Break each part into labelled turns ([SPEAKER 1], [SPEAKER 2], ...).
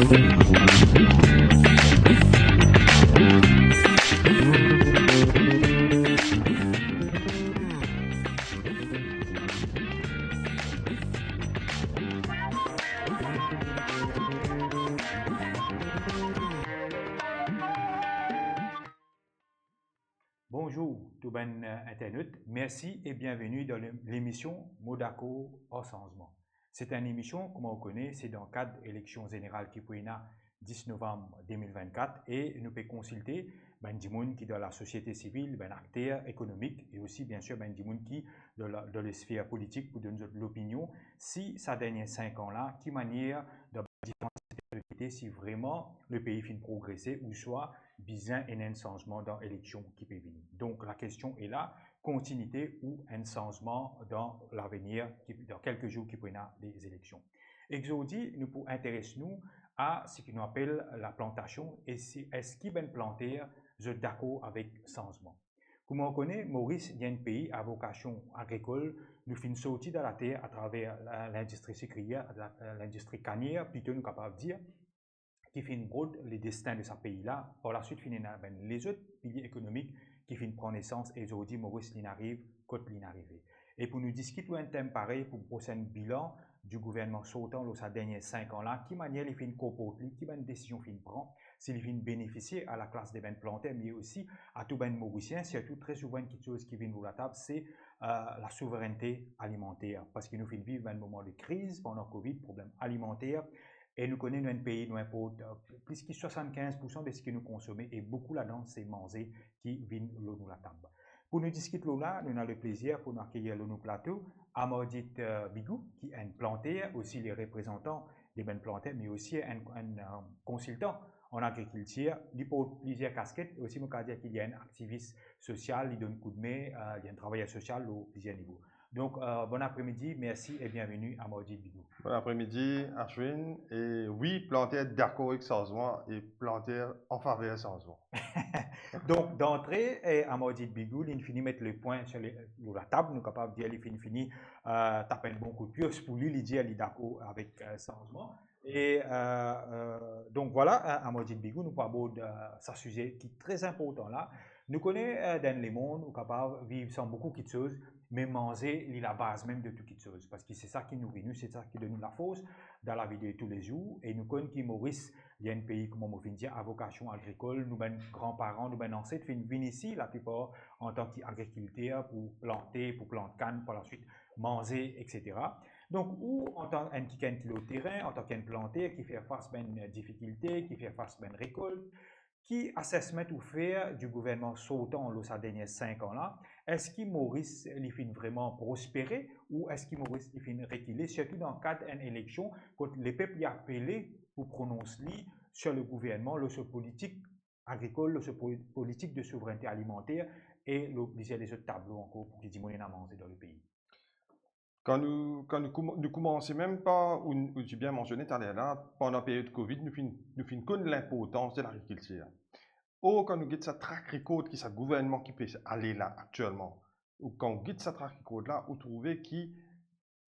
[SPEAKER 1] Bonjour tout ben internet, merci et bienvenue dans l'émission Modako hors changement. C'est une émission, comme on connaît, c'est dans le cadre de l'élection générale qui peut 10 novembre 2024 et nous pouvons consulter ben du monde qui dans la société civile, ben acteurs économiques et aussi bien sûr ben du monde qui dans la sphère politique pour donner l'opinion si ça dernière 5 ans là, qui manière de différentes si vraiment le pays finit de progresser ou soit besoin un changement dans l'élection qui peut venir. Donc la question est là, continuité ou un changement dans l'avenir, dans quelques jours qui peut y avoir des élections. Aujourd'hui, nous pouvons intéresser nous à ce qu'on appelle la plantation et si est-ce qu'il est planté, je suis d'accord avec changement. Comme on connaît, Maurice, il y a un pays à vocation agricole, nous finissons sortir de la terre à travers l'industrie sucrière, l'industrie cannière, plutôt nous capables de dire, qui fait une brode les destins de ce pays-là. Par la suite, ben, les autres piliers économiques qui finissent prendre naissance et aujourd'hui, Maurice l'in arrive, côte l'in arrivé. Et pour nous discuter un thème pareil pour le prochain bilan du gouvernement sortant dans ces derniers 5 ans-là, qui manière les fins comporter, qui bonne décision fin prend, s'il fin bénéficier à la classe des ben plantés, mais aussi à tout ben mauricien, surtout très souvent une chose qui vient sur la table, c'est la souveraineté alimentaire. Parce que nous fin vivre un moment de crise pendant Covid, problème alimentaire. Et nous connaissons un pays, nous importe plus de 75% de ce que nous consommons et beaucoup là-dedans, c'est manger qui vient l'eau nous la table. Pour nous discuter là, nous avons le plaisir pour nous accueillir l'eau nous plateau, Amordit Bigou, qui est un planté, aussi les représentants des bennes plantés, mais aussi un consultant en agriculture. Il porte plusieurs casquettes, et aussi, je peux dire qu'il y a un activiste social, il donne coup de main, il y a un travailleur social au plusieurs niveaux. Donc, bon après-midi, merci et bienvenue à Maudit Bigou.
[SPEAKER 2] Bon après-midi, Ashwin. Et oui, planter d'accord avec changement et planter en faveur changement.
[SPEAKER 1] Donc, d'entrée, à Maudit Bigou, il finit mettre le point sur la table, nous sommes capables de dire qu'il finit taper un bon coup de pioche pour lui, il dit qu'il est d'accord avec changement. Et donc voilà, à Maudit Bigou, nous parlons de ce sujet qui est très important là. Nous connaissons dans le monde, nous sommes capables de vivre sans beaucoup de choses, mais manger est la base même de toutes les choses. Parce que c'est ça qui nourrit nous, c'est ça qui donne nous la force dans la vie de tous les jours. Et nous connaissons que Maurice, il y a un pays, comme on dit, à vocation agricole. Nous, ben grands-parents, nous, ben ancêtres, viennent ici, la plupart en tant qu'agriculteurs, pour planter canne, par la suite manger, etc. Donc, ou en tant qu'un kilo de terrain, en tant qu'un planter qui fait face à une difficulté, qui fait face à une récolte, qui assessment ou faire du gouvernement sortant ces derniers 5 ans-là, est-ce qu'il Maurice il fin vraiment prospérer ou est-ce qu'il Maurice il fin reculer, surtout dans le cadre d'une élection, quand les peuples y appelé pour prononcer sur le gouvernement, le politique agricole, le politique de souveraineté alimentaire et les autres tableaux encore pour qu'ils diminuent à manger dans le pays.
[SPEAKER 2] Quand nous commençons même pas, où j'ai bien mentionné tout à l'heure là, pendant la période de Covid, nous finissons connaître l'importance de l'agriculture. Ou quand nous guettons cette track record qui est ce gouvernement qui peut aller là actuellement, ou quand on guette cette track record là, vous trouvez qui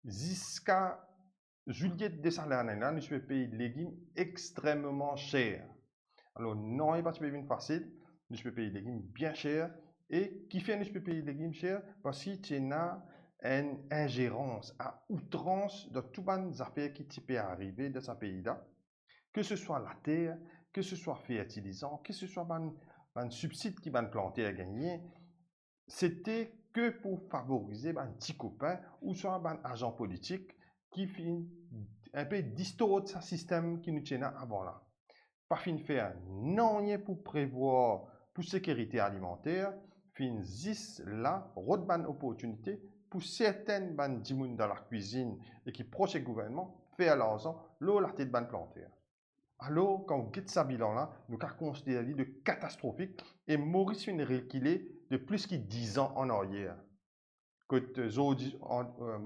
[SPEAKER 2] jusqu'à juillet de cette année là, nous pouvons payer des légumes extrêmement chers. Alors non, il n'est pas facile, nous pouvons payer des légumes bien chers. Et qui fait nous pouvons payer des légumes chers parce qu'il y a une ingérence à outrance de toutes les affaires qui peuvent arriver dans ce pays-là, que ce soit la terre, que ce soit fertilisant, que ce soit un subside qui va planter à gagner, c'était que pour favoriser un petit copain ou soit un agent politique qui finit un peu distordre ce système qui nous tient avant là. Pas fin faire non pour prévoir pour sécurité alimentaire, fin 10 là, rodban opportunité pour certaines bandes d'immunes dans la cuisine et qui proche du gouvernement, faire l'argent, l'eau la tête ban planter. Alors, quand on quitte ce bilan-là, nous avons considéré de catastrophique et Maurice finit reculé de plus que 10 ans en arrière. Je ne sais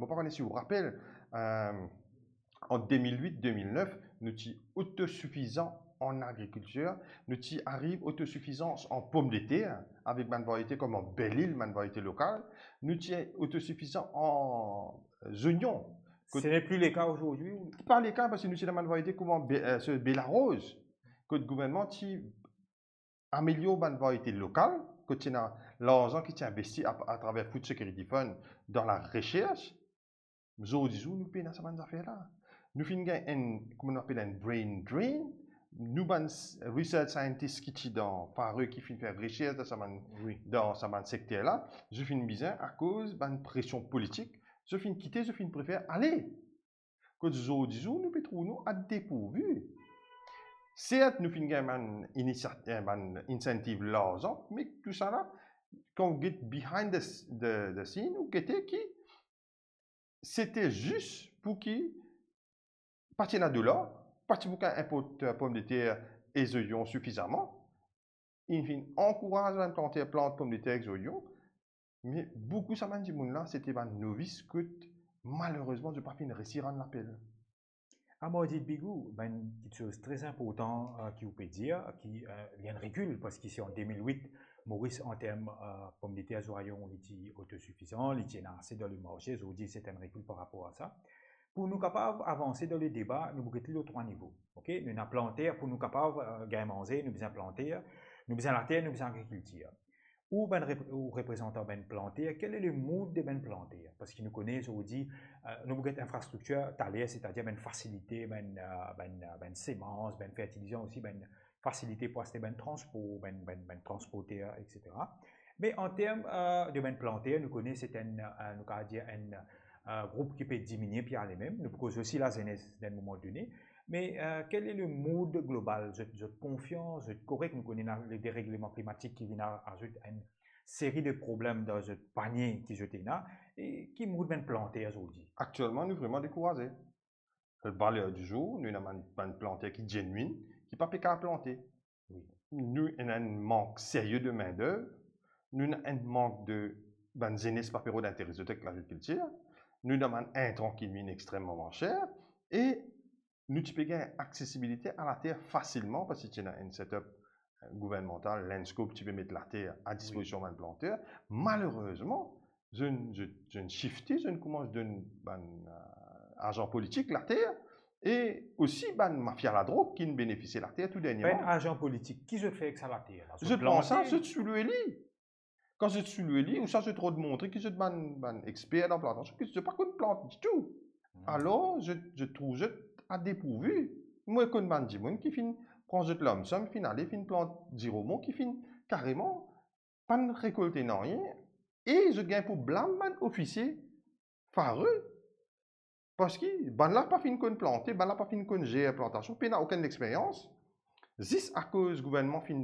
[SPEAKER 2] pas si vous vous rappelez, en 2008-2009, nous sommes autosuffisants en agriculture, nous arrivons autosuffisance en pommes de terre, avec une variété comme en Belle-Île, une variété locale, nous sommes autosuffisants en oignons,
[SPEAKER 1] Ce n'est plus le cas aujourd'hui?
[SPEAKER 2] Pas le cas parce que nous sommes en variété comment ce Bélarus, que le gouvernement qui améliore la variété locale, que tu as l'argent qui est investi à travers Food Security Fund dans la recherche. Nous payons ces affaires-là. Nous faisons comment on appelle un brain drain. Nous avons des research scientists qui sont dans par eux qui font faire recherche dans ce secteur-là. Je fais une bizarre à cause d'une pression politique. Je fais quitter, je fais préfère aller. Que nous pouvons trouver à dépourvu. Certes, nous faisons un incentive l'argent, mais tout ça là, quand vous êtes behind the scene, vous êtes qui c'était juste pour qui partir là de là, partir pour qu'un importe pommes de terre et des oignons suffisamment. Il encourage à planter plantes pommes de terre et des oignons, mais beaucoup ça m'a dit là, c'était un novice que malheureusement je n'ai pas fini de réussir à l'appel.
[SPEAKER 1] À Maudit Bigou, quelque chose de très important qui vous peut dire, qui vient de recul, parce qu'ici en 2008, Maurice, en termes pommes de terre et oignons, il était autosuffisant, il était assez dans le marché, je vous dis c'est un recul par rapport à ça. Pour nous capables d'avancer dans le débat, nous avons les trois niveaux. Okay? Nous avons planter, pour nous capables de manger, nous avons planter, nous avons la terre, nous avons l'agriculture. Ou représentant ben planter, quel est le mood de ben planter? Parce qu'ils nous connaissent, on dit, nous avons une infrastructure talière, c'est-à-dire ben facilité, ben sémence, ben fertilisant aussi, ben facilité pour acheter ben transport, ben transporter, etc. Mais en termes de ben planter, nous connaissons c'est un groupe qui peut diminuer puis aller même, nous pouvons aussi la jeunesse d'un moment donné. Mais quel est le mood global? Je confiance, je correct, nous connaissons les dérèglements climatiques qui viennent ajouter une série de problèmes dans ce panier qui jeté là et qui mood bien planté aujourd'hui.
[SPEAKER 2] Actuellement, nous sommes vraiment découragés. Le balayeur du jour, nous avons un planter qui est genuine, qui n'est pas qu'à planter. Oui. Nous avons un manque sérieux de main-d'œuvre, nous avons un manque de jeunesse pas d'intérêt de l'agriculture, nous avons un intrant qui est extrêmement cher et nous avons une accessibilité à la terre facilement parce que tu as un setup gouvernemental, Landscope, tu peux mettre la terre à disposition d'un planteur. Malheureusement, je ne shifté, je ne commence d'un agent politique la terre et aussi mafia la drogue qui ne bénéficie de la terre tout dernièrement.
[SPEAKER 1] Un agent politique, qui je fais avec ça la terre?
[SPEAKER 2] Je prends ça, je suis le lit. Quand je suis le lit, ou ça je trop de montrer que je suis un expert dans la plantation, que je ne sais pas qu'on plante du tout. Alors, je trouve à dépourvu. Moi, comme un monde qui finit prend de l'homme, ça me finit aller fin plante d'iromon qui finit carrément pas de récolter rien et je gagne pour blâme un officier fareux parce que ben là pas fin qu'on planter, ben là pas fin qu'on gérer plantation, puis n'a aucune expérience. Zis à cause du gouvernement fin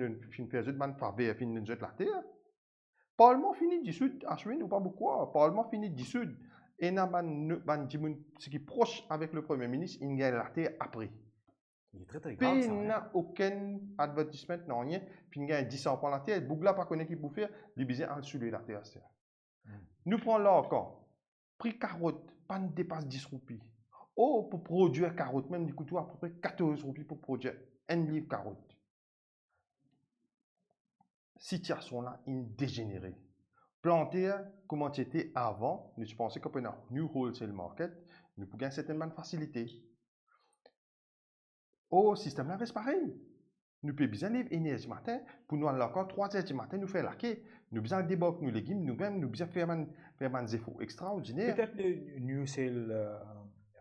[SPEAKER 2] faire de ban faveur fin de jeter la terre. Parlement fini dissout à ou pas beaucoup, Parlement fini dissout. Et ce qui est proche avec le Premier ministre, il gagne la terre après.
[SPEAKER 1] Il est très très grave.
[SPEAKER 2] Il n'a aucun advertisement, non rien. Puis il gagne 10 ans pour la terre. Bougla pas connaît qui pour faire, les bisous en dessous de la terre. Nous prenons là encore. Prix carotte, pas ne dépasse 10 roupies. Oh, pour produire carotte, même du coup, à peu près 14 roupies pour produire un livre carotte. Situation là, il dégénéré. Planter, comment c'était avant, nous pensons qu'on peut avoir new wholesale market, nous pouvons gagner certaines facilités. Au système là, reste pareil. Nous pouvons besoin d'énergie matin, pour nous aller encore 3 heures du matin, nous faire laquer, nous besoin débarquer nos légumes, nous-mêmes, nous besoin faire des efforts extraordinaires.
[SPEAKER 1] Peut-être le new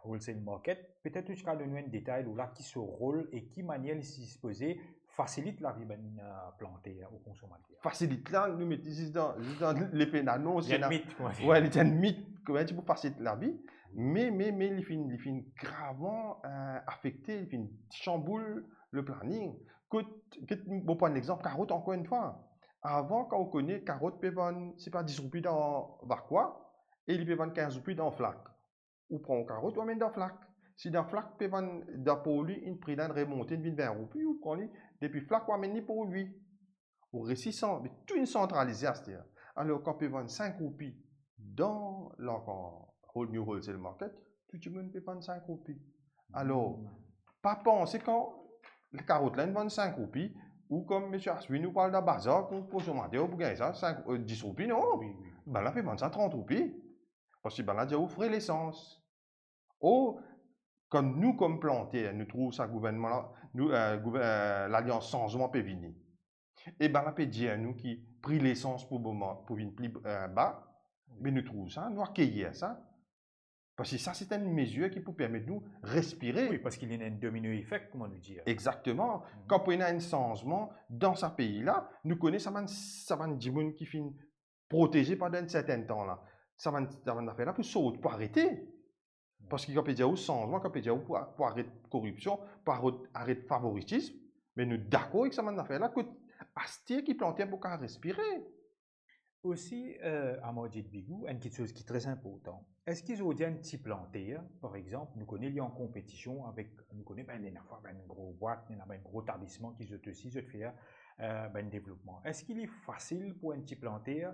[SPEAKER 1] wholesale market, peut-être jusqu'à donner un détail là qui se rôle et qui manière de s'y disposer facilite la vie plantée aux consommateurs.
[SPEAKER 2] Facilite là, nous mettons juste dans l'effet d'annonce.
[SPEAKER 1] Il y a un mythe.
[SPEAKER 2] Ouais, il y a un mythe, comment tu peux faciliter la vie. Mais il finit gravement affecté, il finit chamboule le planning. Bon, pour un exemple, carotte, encore une fois. Avant, quand on connaît, carotte peut vendre, c'est pas 10 roupies dans Varquois, et il peut vendre 15 roupies dans Flac. Ou prend carotte, ou même dans Flac. Si dans Flac peut vendre, pour lui, une prix d'un remonté, une 20 roupies, ou prend lui, depuis Flac, ou amène pour lui. Au récit, mais tout une centralisé à ce alors, quand on peut vendre 5 roupies dans New Wholesale Market, tout le monde peut vendre 5 roupies. Alors, pas penser quand les carottes là vendent 5 roupies, ou comme M. Aswi nous parle d'un bazar, pour consommateur, pour gagner ça, 10 roupies, non? Ben là, on peut vendre ça 30 roupies. Parce que ben là, déjà, vous ferez l'essence. Oh, quand nous, comme plantés, nous trouvons ça gouvernement-là, l'Alliance Changement peut venir. Et bien, on peut dire à nous qui pris l'essence pour moment, pour venir plus bas, mais nous trouvons ça, nous accueillir ça. Parce que ça, c'est une mesure qui peut permettre de nous respirer.
[SPEAKER 1] Oui, parce qu'il y a un domino-effet, comment nous dire.
[SPEAKER 2] Exactement. Quand on a un changement dans ce pays-là, nous connaissons ça va des gens qui finissent protégés pendant un certain temps là. Ça va faire là pour sauter, pour arrêter. Parce qu'il y a un changement, il y a pour arrêter la corruption, pour arrêter le favoritisme. Mais nous d'accord avec ça va faire là que Astir qui plantait pour qu'à respirer.
[SPEAKER 1] Aussi, à Modjit Bigou, une petite chose qui est très importante. Est-ce qu'ils ont dit un petit planté, par exemple, nous connaissons, il y a en compétition avec, nous connaissons, ben, une grosse boîte, un gros établissement qui se aussi, se fait un développement. Est-ce qu'il est facile pour un petit planté,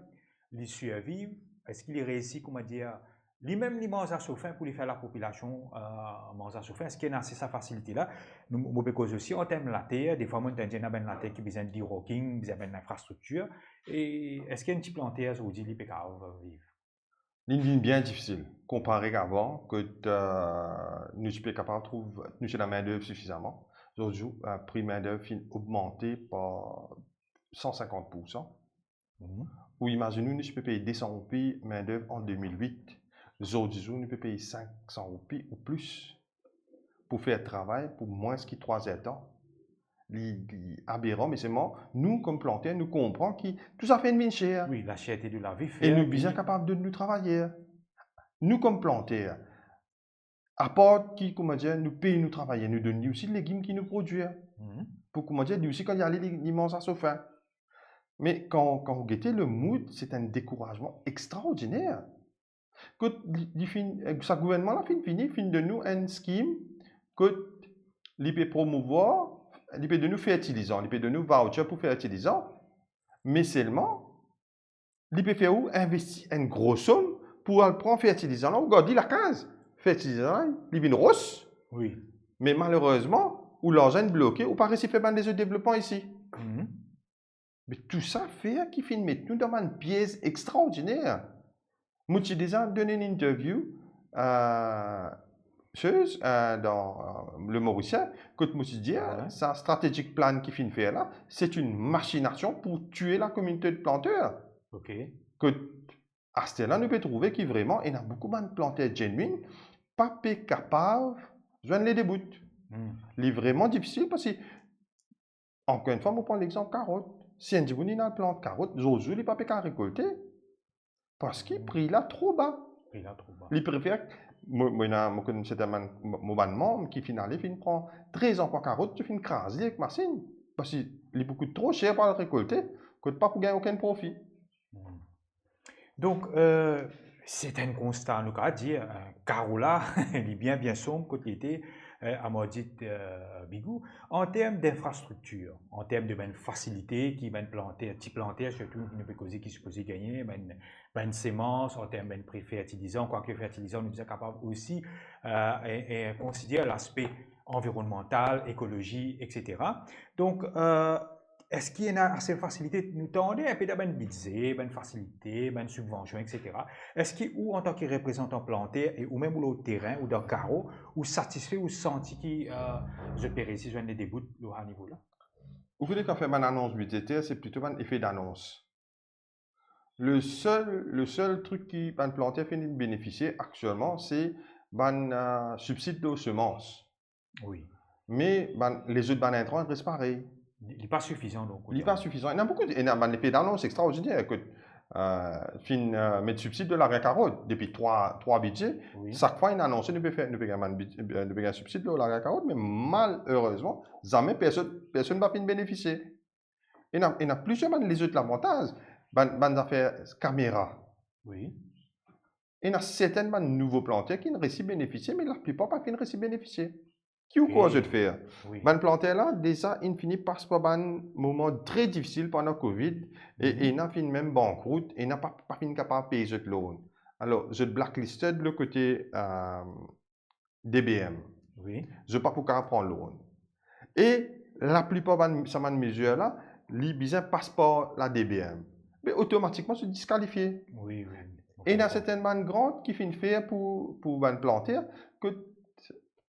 [SPEAKER 1] les survivre? Est-ce qu'il est réussi, comment dire, lui-même, les manger à faim pour les faire la population manger à faim? Est-ce qu'il y a assez sa facilité-là? Nous, parce aussi, en termes de la terre, des fois, on a la terre qui a besoin de rocking, besoin d'infrastructure. Et est-ce qu'il y a un petit planté à Saudi qui peut vivre?
[SPEAKER 2] Une vie bien difficile, comparé qu'avant, que nous sommes capables de trouver la main-d'œuvre suffisamment. Aujourd'hui, le prix de main-d'œuvre a augmenté par 150%. Ou imaginez, nous pouvons payer 200 roupies main-d'œuvre en 2008. Aujourd'hui, nous pouvons payer 500 roupies ou plus pour faire le travail pour moins que 3 ans. Aberrant, mais c'est moi, nous, comme plantaires, nous comprenons que tout ça fait une mine chère.
[SPEAKER 1] Oui, la cherté de la vie
[SPEAKER 2] fait. Et nous sommes bien capables de nous travailler. Nous, comme plantaires, à part qui, comment dire, nous payons nous travailler, nous donnons aussi les légumes qui nous produisent. Pour, comment dire, nous aussi, quand il y a les manger à sa faim. Mais quand vous guettez le mood, c'est un découragement extraordinaire. Que ce gouvernement-là finit de nous un scheme que l'IP promouvoir, l'IP de nous fertilisant, l'IP de nous voucher pour fertilisant, mais seulement l'IP fait où investir une grosse somme pour prendre fertilisant. Là, on garde la 15 fertilisant, l'IP une rosse.
[SPEAKER 1] Oui.
[SPEAKER 2] Mais malheureusement, où l'argent est bloqué, ou pas réussi à faire des développement ici. Mais tout ça fait qu'il finit mettre nous dans une pièce extraordinaire. Moi, j'ai déjà donné une interview dans le Mauricien, que je me suis dit, sa stratégique plan qui finit faire là, c'est une machination pour tuer la communauté de planteurs.
[SPEAKER 1] Ok.
[SPEAKER 2] Que à ce là, nous pouvons trouver qu'il vraiment, il y a beaucoup de planteurs genuines, pas capables de joindre les débouts. C'est vraiment difficile parce que, encore une fois, on prend l'exemple carotte. Si un jour, il a une plante carotte, aujourd'hui, il n'est pas capable de récolter. Parce qu'il prix là trop bas. Il préfère, moi, je connais un membre qui finalement prend 13 ans pour carotte, tu finis craser avec machine. Parce qu'il est beaucoup trop cher pour le récolter, que pas pour gagner aucun profit.
[SPEAKER 1] Donc, c'est un constat, nous avons dit, Carola, il est bien sombre côté était à Modjit Bigou, en termes d'infrastructure, en termes de facilité qui va planter, petit planter, surtout une causer qui supposé gagner, ben sémences, en termes de prix fertilisants, quoique fertilisants, nous sommes capables aussi considérer l'aspect environnemental, écologie, etc. Donc, est-ce qu'il y a assez de facilité? Nous tendons un peu de budget, une facilité, une subvention, etc. Est-ce que, ou en tant que représentant planté, ou même au terrain, ou dans le carreau, ou satisfait, ou senti que je peux réussir, je des débouts à niveau là?
[SPEAKER 2] Au fait, quand fait une annonce budgétaire, c'est plutôt un effet d'annonce. Le seul truc qui va planter fait de bénéficier actuellement, c'est un subside de semences.
[SPEAKER 1] Oui.
[SPEAKER 2] Mais les autres intrants restent pareils.
[SPEAKER 1] Il n'est pas suffisant donc.
[SPEAKER 2] Il n'est pas suffisant. Il y a beaucoup d'effets d'annonce extraordinaires. Écoute, mettre subside de la carotte depuis trois budgets. Oui. Chaque fois, une annonce, nous pouvons faire un subside de la carotte, mais malheureusement, jamais personne ne va bénéficier. Il y a plusieurs les autres avantages. Ban affaires caméra.
[SPEAKER 1] Oui.
[SPEAKER 2] Il y a certains nouveaux plantiers qui ne réussissent à bénéficier, mais la plupart pas qui ne réussissent à bénéficier. Qui ou quoi je de faire? Oui. Ban planter là, déjà, il finit par un moment très difficile pendant le Covid et il n'a fini même banqueroute et n'a pas fini capable de payer ce loan. Alors, je blacklisted le côté DBM.
[SPEAKER 1] Oui.
[SPEAKER 2] Je ne pas pour prendre loan. Et la plupart de ces mesures là, les business passent par la DBM. Mais automatiquement, se disqualifier.
[SPEAKER 1] Oui.
[SPEAKER 2] Et il y a certaines bandes grandes qui finissent faire pour planter que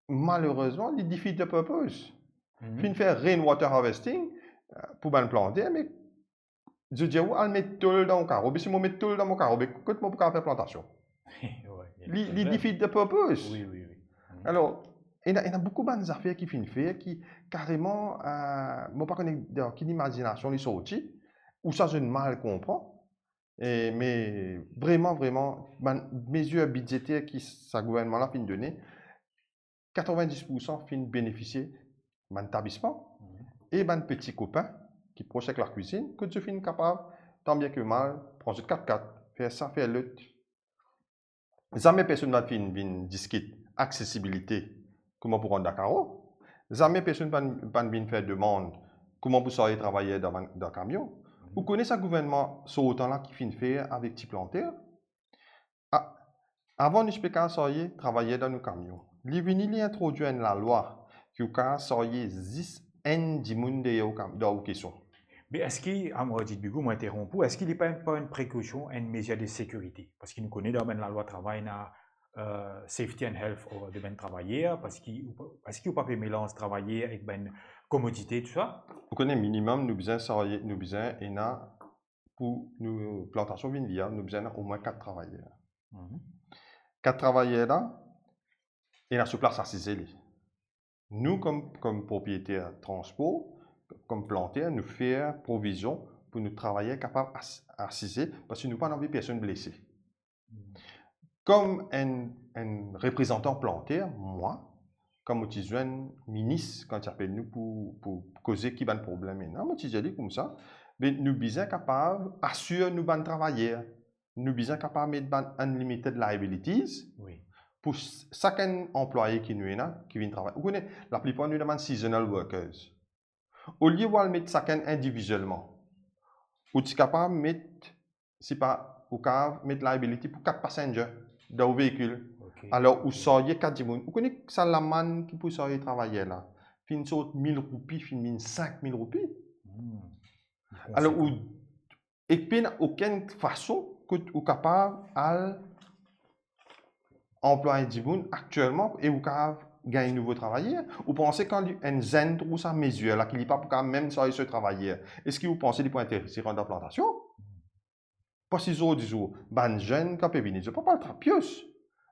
[SPEAKER 2] malheureusement, les défis de purpose. Fin faire rainwater harvesting pour planter, mais je dis, elle met tout dans mon carreau. Si je mets tout dans mon carreau, comment je peux faire plantation? Les défis de purpose.
[SPEAKER 1] Oui.
[SPEAKER 2] Alors, il y a beaucoup de affaires qui finissent faire qui carrément, je ne sais pas quelle imagination ils sont outils, ou ça je ne mal comprends. Mais vraiment, mesures budgétaires qui ce gouvernement-là finit donner, 90% finissent bénéficier de l'établissement et de petits copains qui projettent leur cuisine, que tu finis capable, tant bien que mal, prendre 4x4, faire ça, faire l'autre. Jamais personne n'a fait une discute accessibilité, comment pour rendre Dakar. Jamais personne n'a fait demande, comment vous sauriez travailler dans un camion. Vous connaissez un gouvernement, ce autant-là, qui finit faire avec petits plantaires. Avant, nous ne travailler dans nos camions. Il a introduit la loi qui a sorti 10 ans de dans la question.
[SPEAKER 1] Mais est-ce qu'il, à moi, dit Bigo, m'interrompu, est-ce qu'il n'est pas une précaution, une mesure de sécurité? Parce qu'il nous connaît dans la loi travail, safety and health au domaine travailler, parce qu'il n'y a pas de mélange travailler avec une commodité, tout ça?
[SPEAKER 2] Vous connaissez minimum, nous besoin et pour nos plantations vignères, nous besoin au moins 4 travailleurs. 4 travailleurs là, et sur place à 6 élus. Nous, comme propriétaires transport, comme plantaires, nous faisons provision pour nous travailler capables à 6 parce que nous n'avons pas envie de personne blessée. Comme un représentant plantaire, moi, comme je suis un ministre, quand il appelle nous pour causer qui va un problème, je dis comme ça, mais nous sommes capables d'assurer nous de travailler. Nous sommes capables de mettre unlimited liabilities.
[SPEAKER 1] Oui.
[SPEAKER 2] Pour chacun employé qui nous est là, qui vient travailler. Vous connaissez, la plupart nous demandent seasonal workers. Au lieu de mettre chacun individuellement, vous êtes capable de mettre, si pas, vous mettre liability pour 4 passagers dans le véhicule. Okay. Alors, vous seriez 4 personnes. Vous connaissez ça la manne qui peut travailler là. Fin saute 1000 roupies, fin 5000 roupies. Alors, et puis, aucune façon que vous êtes capable de employer des gens actuellement et vous gagner un nouveau travailleur. Vous pensez quand un zen trouve sa mesure là qu'il n'est pas pour même ça ce travailleur. Est-ce que vous pensez qu'il peut intéresser dans la plantation? Pas si jour du jour. Ben jeune quand peut venir, je ne peux pas être pieux.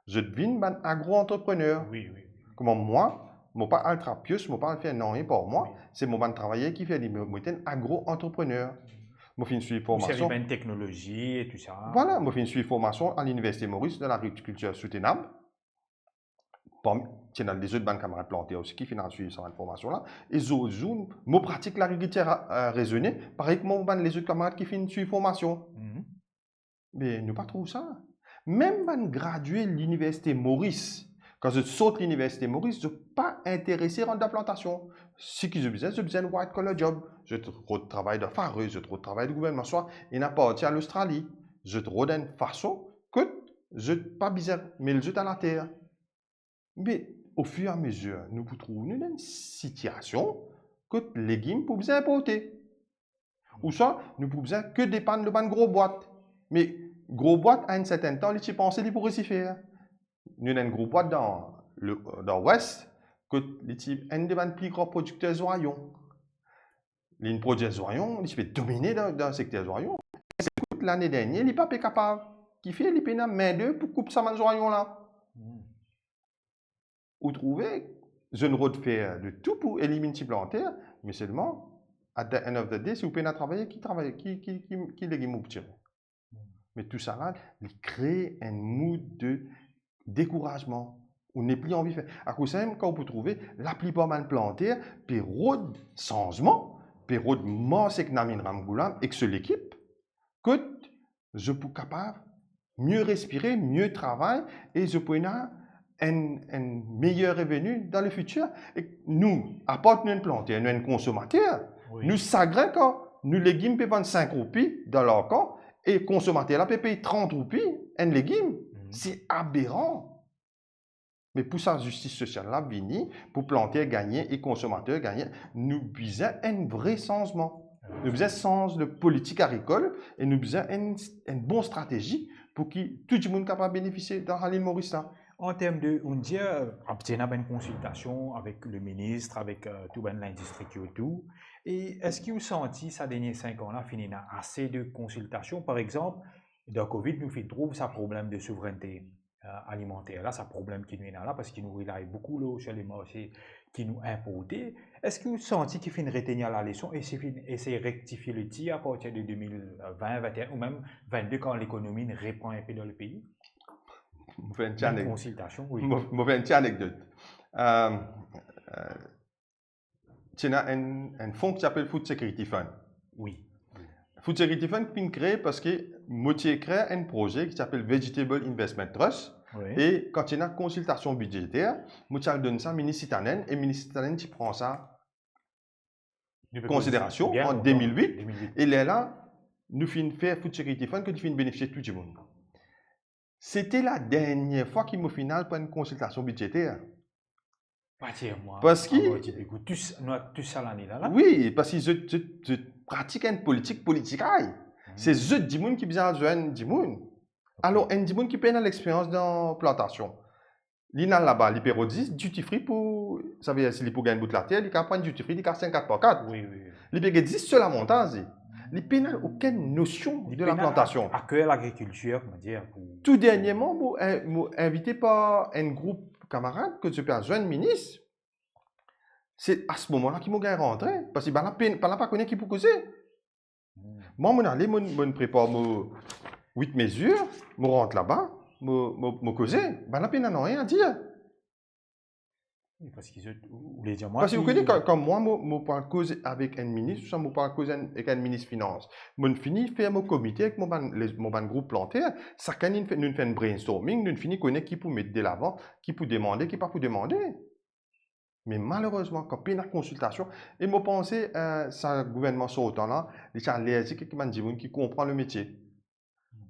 [SPEAKER 2] Je deviens un agro-entrepreneur.
[SPEAKER 1] Oui.
[SPEAKER 2] Comme moi, je ne pas ultra pieux, je ne pas faire non pour moi. Oui. C'est mon travailleur qui fait des agro-entrepreneur. Je fais une formation.
[SPEAKER 1] C'est une technologie et tout ça.
[SPEAKER 2] Voilà, je fais une formation à l'Université Maurice de l'agriculture soutenable. Il y a des autres camarades plantés aussi qui financent cette formation-là. Et les autres jours, je pratique l'agriculture raisonnée, pareil que les autres camarades qui financent cette formation. Mais nous pas trop ça. Même quand gradué de l'Université Maurice, quand je saute l'Université Maurice, je ne suis pas intéressé dans la plantation. Ce que je besoin un white collar job. Je travaille de fareuse, je travaille de gouvernement, soit il n'a pas à l'Australie. Je trouve d'une façon que je ne pas bizarre, mais le jeu à la terre. Mais au fur et à mesure, nous vous trouvons dans une situation que les légumes pour bien importer. Ou ça, nous pouvons besoin que dépendre de une grosse boîte. Mais gros boîte, à un certain temps, ils pensent qu'ils pourraient s'y faire. Nous avons une grosse boîte dans l'Ouest, que les un des plus gros producteurs oignons. Les producteurs oignons, ils peuvent dominer dans le secteur oignons. L'année dernière, ils ne sont pas capables. Qui fait les pénales main d'eux pour couper ça dans oignons là. Vous trouvez, je ne veux faire de tout pour éliminer ces plantaires, mais seulement, à the end of the day, si vous pouvez travailler, qui légumes vous tirez. Mais tout ça là, il crée un mood de découragement. On n'est plus envie de faire. À cause même, quand vous trouvez, la plupart des plantaires, période changement, période masse que Namin Ramgoulam et que c'est l'équipe, que je peux capable mieux respirer, mieux travailler et je peux avoir un meilleur revenu dans le futur. Et nous, apportons une plantaire, nous, un consommateur, nous sagrons quand nous légumes peuvent vendre 5 roupies dans leur camp et le consommateur là peut payer 30 roupies un légume. C'est aberrant. Mais pour sa justice sociale là, pour planter gagner et consommateur gagner, nous besoin un vrai changement. Nous besoin un sens de politique agricole et nous besoin une bonne stratégie pour qui tout le monde capable de bénéficier dans l'île Maurice là.
[SPEAKER 1] En termes de, on dit, on a une consultation avec le ministre, avec tout l'industrie et tout. Et est-ce que vous senti ces derniers 5 ans-là, fini assez de consultations? Par exemple, dans Covid, nous fait trouver ça problème de souveraineté alimentaire. Là, ça problème qui nous est là parce qu'il nous rely beaucoup là, sur les marchés qui nous importent. Est-ce que vous senti qu'il fait retenir la leçon et essayer de rectifier le tir à partir de 2020, 2021 ou même 2022 quand l'économie reprend un peu dans le pays?
[SPEAKER 2] Mauvaise
[SPEAKER 1] consultation, oui.
[SPEAKER 2] Mauvaise anecdote. Tu as un fonds qui s'appelle Food Security Fund.
[SPEAKER 1] Oui.
[SPEAKER 2] Food Security Fund est créé parce que Moitié crée un projet qui s'appelle Vegetable Investment Trust.
[SPEAKER 1] Oui.
[SPEAKER 2] Et quand il y a une consultation budgétaire, Moitié donne ça au ministre Itanen et le ministre Itanen qui prend ça en considération en 2008. Et là, nous finissons faire Food Security Fund que nous finissons bénéficier de tout le monde. C'était la dernière fois qu'il m'a final pour une consultation budgétaire. Parce que oui, parce que je pratique une politique politicaille. C'est eux qui ont besoin de joindre. Alors, un gens qui peine l'expérience dans plantation. L'INA là-bas, l'hyper 10, duty free pour. Ça veut dire si pour gagner bout de la terre, il y a pas duty free, il y a 5 par 4.
[SPEAKER 1] Oui, oui.
[SPEAKER 2] L'hyper 10 sur la montagne. Les pays n'ont aucune notion de la plantation.
[SPEAKER 1] Accueillir l'agriculture, on va dire.
[SPEAKER 2] Tout dernièrement, je invité par un groupe de camarades que je peux joindre ministre. C'est à ce moment-là qu'ils m'ont rentré. Parce que je ne pas connaître qui peut causer. Moi, je prépare 8 mesures, je rentre là-bas, je cause. Je n'ai rien à dire.
[SPEAKER 1] Parce que
[SPEAKER 2] vous connaissez, quand moi, je parle cause avec un ministre, je parle cause avec un ministre finance. Je finis faire mon comité avec mon groupe plantaire. Chacun nous fait un brainstorming, nous finis connaître qui peut mettre de l'avant, qui peut demander, qui ne peut pas demander. Mais malheureusement, quand il y a une consultation, et je pense que ce gouvernement sur autant là, il y a des qui comprend le métier.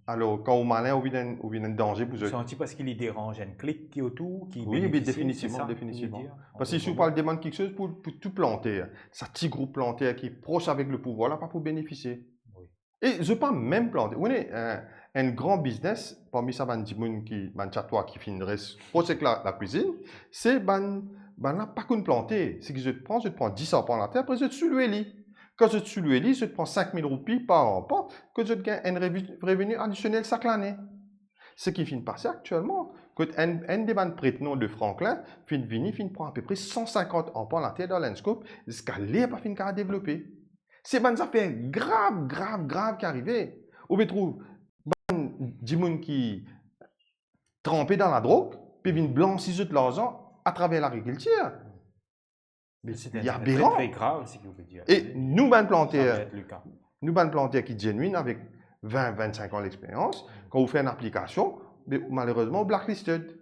[SPEAKER 2] Alors, quand on malin, on vit un danger pour eux.
[SPEAKER 1] C'est parce qu'il dérange un clic qui autour, qui
[SPEAKER 2] oui, mais définitivement. Parce que si vous parlez de demande quelque chose pour tout planter, ce petit groupe plantaire qui est proche avec le pouvoir, là, pas pour bénéficier. Oui. Et je parle même planter. Vous voyez, un grand business, parmi ça, qui finirait proche avec la cuisine, c'est là, pas qu'on planter. C'est que je prends 10 ans par la terre, après je te suis le lit. Quand je te suis le lit, je te prends 5 000 roupies par an, que je te gagne un revenu additionnel chaque année. Ce qui finit passer actuellement, quand un des prête-noms de Franklin finit prend à peu près 150 ans par la terre dans l'enscope, jusqu'à l'air pas fini qu'à développer. C'est une affaire grave qui arrivait. On peut trouver des gens qui trempés dans la drogue, puis viennent blanchir de l'argent à travers l'agriculture.
[SPEAKER 1] Mais c'est très grave, ce que vous pouvez dire.
[SPEAKER 2] Et nous, ban plantaires qui genuine avec 20-25 ans d'expérience, quand vous faites une application, malheureusement, blacklisted.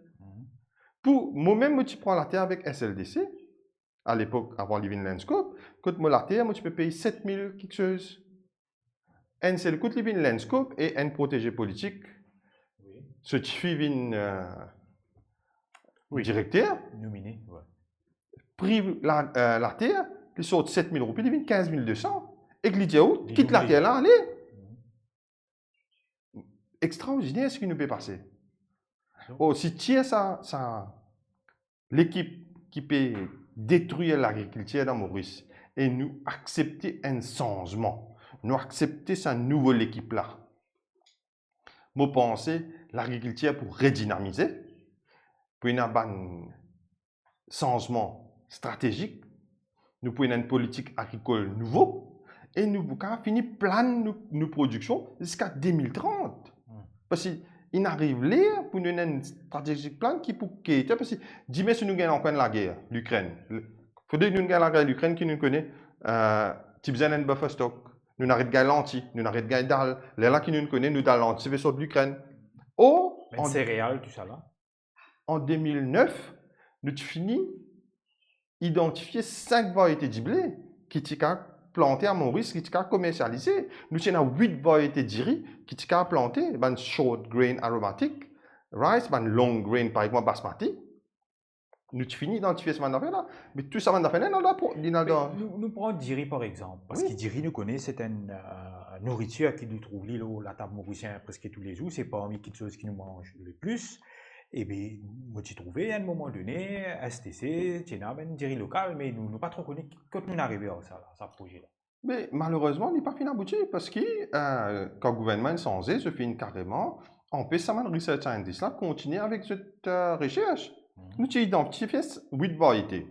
[SPEAKER 2] Pour moi-même, je prends la terre avec SLDC, à l'époque, avant Living Landscope, quand je la terre, je peux payer 7 000 quelque chose. Un seul coût Living Landscope et un protégé politique, certifié directeur,
[SPEAKER 1] nominé, ouais.
[SPEAKER 2] Prive la terre, il sort 7 000 roupies, il vient 15 200. Et que l'idéal, quitte la terre là, allez. Extraordinaire ce qui nous peut passer. Oh, si tu as ça, l'équipe qui peut détruire l'agriculture dans Maurice et nous accepter un changement, nous accepter cette nouvelle équipe là. Moi, penser l'agriculture pour redynamiser, pour une changement stratégique, nous prenons une politique agricole nouveau et nous pouvons finir plan nos productions jusqu'à 2030. Parce qu'il arrive là pour nous une stratégique plan qui peut quitter. Parce que dis-moi si nous gagnons encore la guerre, l'Ukraine. Il faudrait que nous gagnions la guerre l'Ukraine qui nous connaît. Tu besoin d'un buffer stock. Nous n'arrêtons pas lentilles, nous n'arrêtons pas dalle. Les là qui nous connaît, nous dalle lentilles, c'est sur l'Ukraine.
[SPEAKER 1] Oh, en céréales, tout ça là.
[SPEAKER 2] En 2009, nous fini identifier 5 variétés de blé qui sont plantées à Maurice, qui sont commercialisées. Nous avons 8 variétés de riz qui sont plantées, ban short grain aromatic, rice, ban long grain par exemple basmati. Nous fini d'identifier ce mandat là, mais tout ça mandat là,
[SPEAKER 1] nous prenons Diri par exemple, parce que Diri nous connaît, c'est un nourriture qui nous trouve la table mauricienne presque tous les jours, c'est parmi les choses qui nous mangent le plus. Et bien, moi, j'ai trouvé à un moment donné, STC, Tchéna, ben, dirait local, mais nous n'avons pas trop connu quand nous arrivons à ça projet-là.
[SPEAKER 2] Mais malheureusement, il n'est pas fini abouti parce que quand le gouvernement censé se finit carrément, on peut ça, research scientist là, continuer avec cette recherche. Nous avons identifié 8 variétés.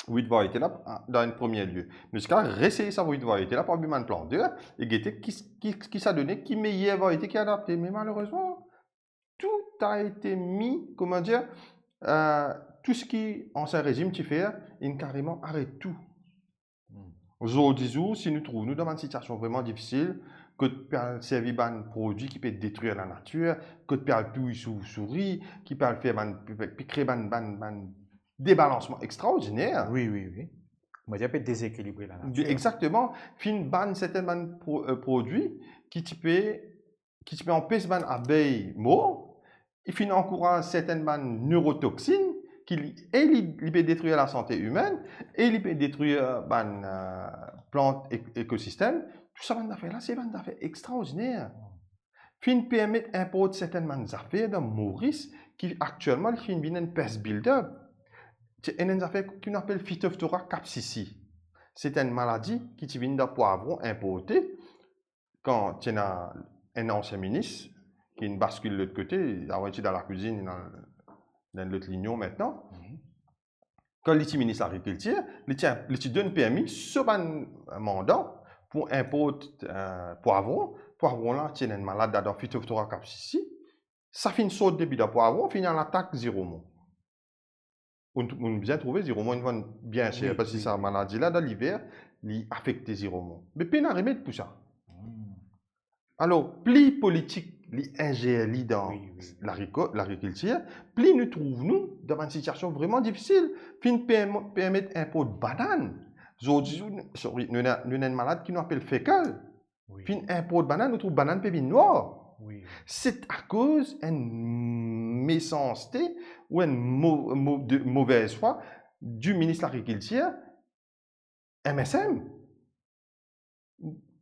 [SPEAKER 2] 8 variétés là, dans un premier lieu. Mais jusqu'à réessayer sa 8 variétés là, par le plan 2, et guetter qui ça donné, qui meilleure variété qui est adaptée. Mais malheureusement, tout a été mis, comment dire, tout ce qui, en ce régime, tu fais, il carrément arrête tout. Aujourd'hui, si nous trouvons nous dans une situation vraiment difficile, que tu peux servir un produit qui peut détruire la nature, que tu peux tout souris, qui peut créer un débalancement extraordinaire.
[SPEAKER 1] Oui. Moi, j'ai peut déséquilibrer la nature.
[SPEAKER 2] Exactement. Fin ban certains produits qui peut empêcher les abeilles mortes, il finit encourager certaines neurotoxines qui peut détruire la santé humaine et il peut détruire plantes et écosystèmes. Tout ça, c'est une affaire extraordinaire. Fin permet d'importer certaines affaires dans Maurice qui actuellement fin une pest build-up. C'est une affaire qu'on appelle Phytophthora capsicii. C'est une maladie qui vient d'un poivron importé quand tu as un ancien ministre qui bascule de l'autre côté, il est dans la cuisine, dans l'autre ligne maintenant. Quand il est ministre de l'Agriculture, il donne permis sur un mandat pour importer poivron. Poivron là, tu as une maladie dans Phytophthora capsicii. Ça finit sur le début de poivron, finit en attaque zéro mot. On a bien trouvé zéro mot, une bien cher, parce que cette maladie là, dans l'hiver, il affecte zéro mot. Mais puis il y a un remède pour ça. Alors, plus politique, l'ingénierie dans l'agriculture, plus nous trouvons dans une situation vraiment difficile. Fin permettre import de bananes. Aujourd'hui, nous avons une maladie qui nous appelle fécale. Fin import de bananes, nous trouvons bananes pépites noires. C'est à cause d'une méchanceté ou une mauvaise foi du ministre de l'Agriculture, MSM.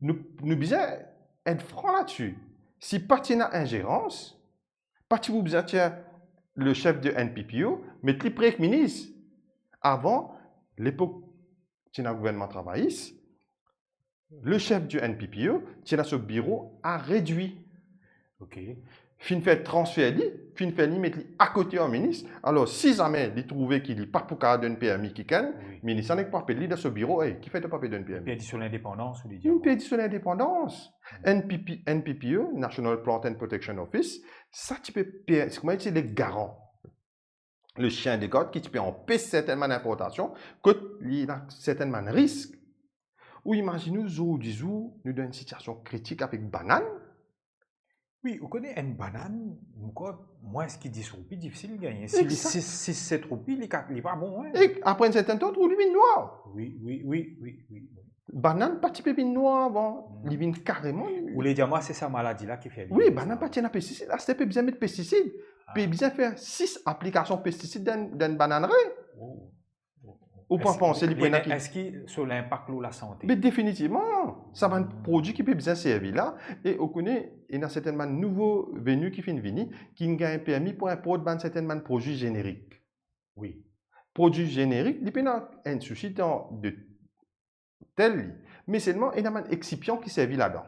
[SPEAKER 2] Nous besoin être franc là-dessus. Si parti n'a ingérence, parti vous besoin le chef de NPPO, mais le premier ministre, avant l'époque où le gouvernement travailliste, le chef du NPPO, qui a ce bureau, a réduit. Fin fait transfert, fin fait mettre à côté au ministre. Alors, si jamais il trouvait qu'il n'est pas pour qu'il donne permis qui le ministre n'est pas payé dans ce bureau, qui fait le papier d'un permis.
[SPEAKER 1] Perdu sur l'indépendance ou les
[SPEAKER 2] Une perdu sur l'indépendance. NPPO, National Plant and Protection Office, ça tu peux c'est les garants. Le chien de garde qui peut empêcher certainement d'importation, que il y a certainement risque. Ou imaginez-nous, aujourd'hui, nous dans une situation critique avec banane.
[SPEAKER 1] Oui, vous connaissez une banane, moi, ce qui dit trop difficile de gagner. Si c'est trop il n'est pas bon. Hein?
[SPEAKER 2] Et après un certain temps, vous vin noir.
[SPEAKER 1] Oui.
[SPEAKER 2] Banane, pas type vin noir avant. Il vin carrément.
[SPEAKER 1] Vous voulez dire, moi, c'est sa maladie-là qui fait.
[SPEAKER 2] Oui, banane, pas tiens à pesticide. Là, c'est bien mettre pesticide. Puis bien faire 6 applications pesticides dans une bananerie. Ou pas penser
[SPEAKER 1] est-ce que sur l'impact de la santé?
[SPEAKER 2] Mais définitivement, ça va un produit qui peut bien servir là. Et on connaît, il y a certainement de nouveaux venus qui viennent venir, qui ont un permis pour importer certainement produits génériques.
[SPEAKER 1] Oui.
[SPEAKER 2] Produits génériques, il y a un souci de tel, mais seulement il y a un excipient qui servit là-dedans.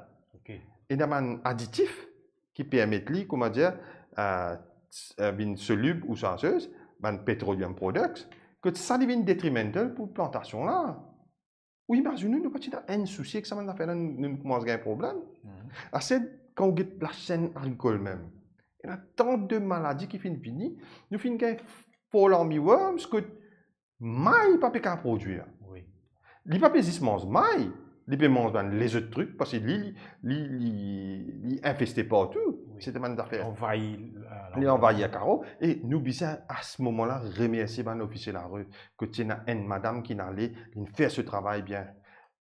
[SPEAKER 2] Il y a un additif qui permet, comment dire, une soluble ou senseuse, un petroleum products, que ça devient détrimental pour la plantation là. Oui, imaginez, nous avons un souci que ça va faire, nous commençons à avoir un problème. C'est quand on regarde la chaîne agricole même. Il y a tant de maladies qui finissent venir. Nous finissons à fall armyworms que maille pas qu'à produire.
[SPEAKER 1] Oui.
[SPEAKER 2] Il pas existence maille. Il peut manger les autres trucs parce qu'il est infesté partout. C'est une affaire. Il envahit à carreau. Et nous, à ce moment-là, remercier un officier de la rue que tu as une madame qui n'allait faire ce travail bien.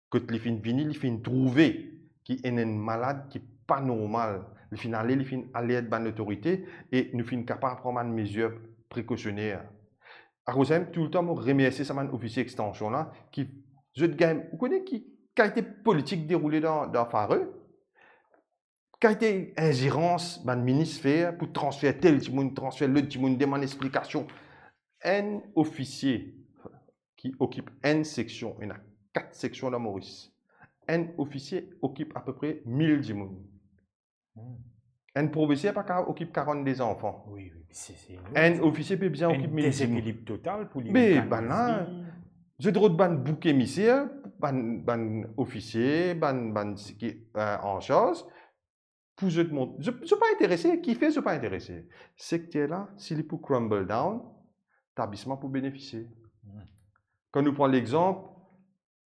[SPEAKER 2] Que tu finit trouver qui est une malade qui n'est pas normale. Il finit aller être une autorité et nous finit capable de prendre une mesure précautionnaire. À cause tout le temps, nous remercier ce officier d'extension là qui, vous connaissez qui a été politique déroulé dans Fareux. Quand il y a ingérence, le ministre fait pour transférer tel timoun, transférer l'autre timoun, demande explication. Un officier qui occupe une section, il y a 4 sections dans Maurice. Un officier occupe à peu près 1000 timoun. Un professeur occupe 42 enfants.
[SPEAKER 1] Oui, c'est
[SPEAKER 2] un officier peut bien occuper 1000 timoun.
[SPEAKER 1] déséquilibre total pour les
[SPEAKER 2] Mais là, je dois ban bouc émissaire, ban officier, ban en charge. Pour je ne suis pas intéressé. Qui fait, je ne suis pas intéressé. Secteur là, s'il peut crumble down, l'établissement pour bénéficier. Quand nous prenons l'exemple,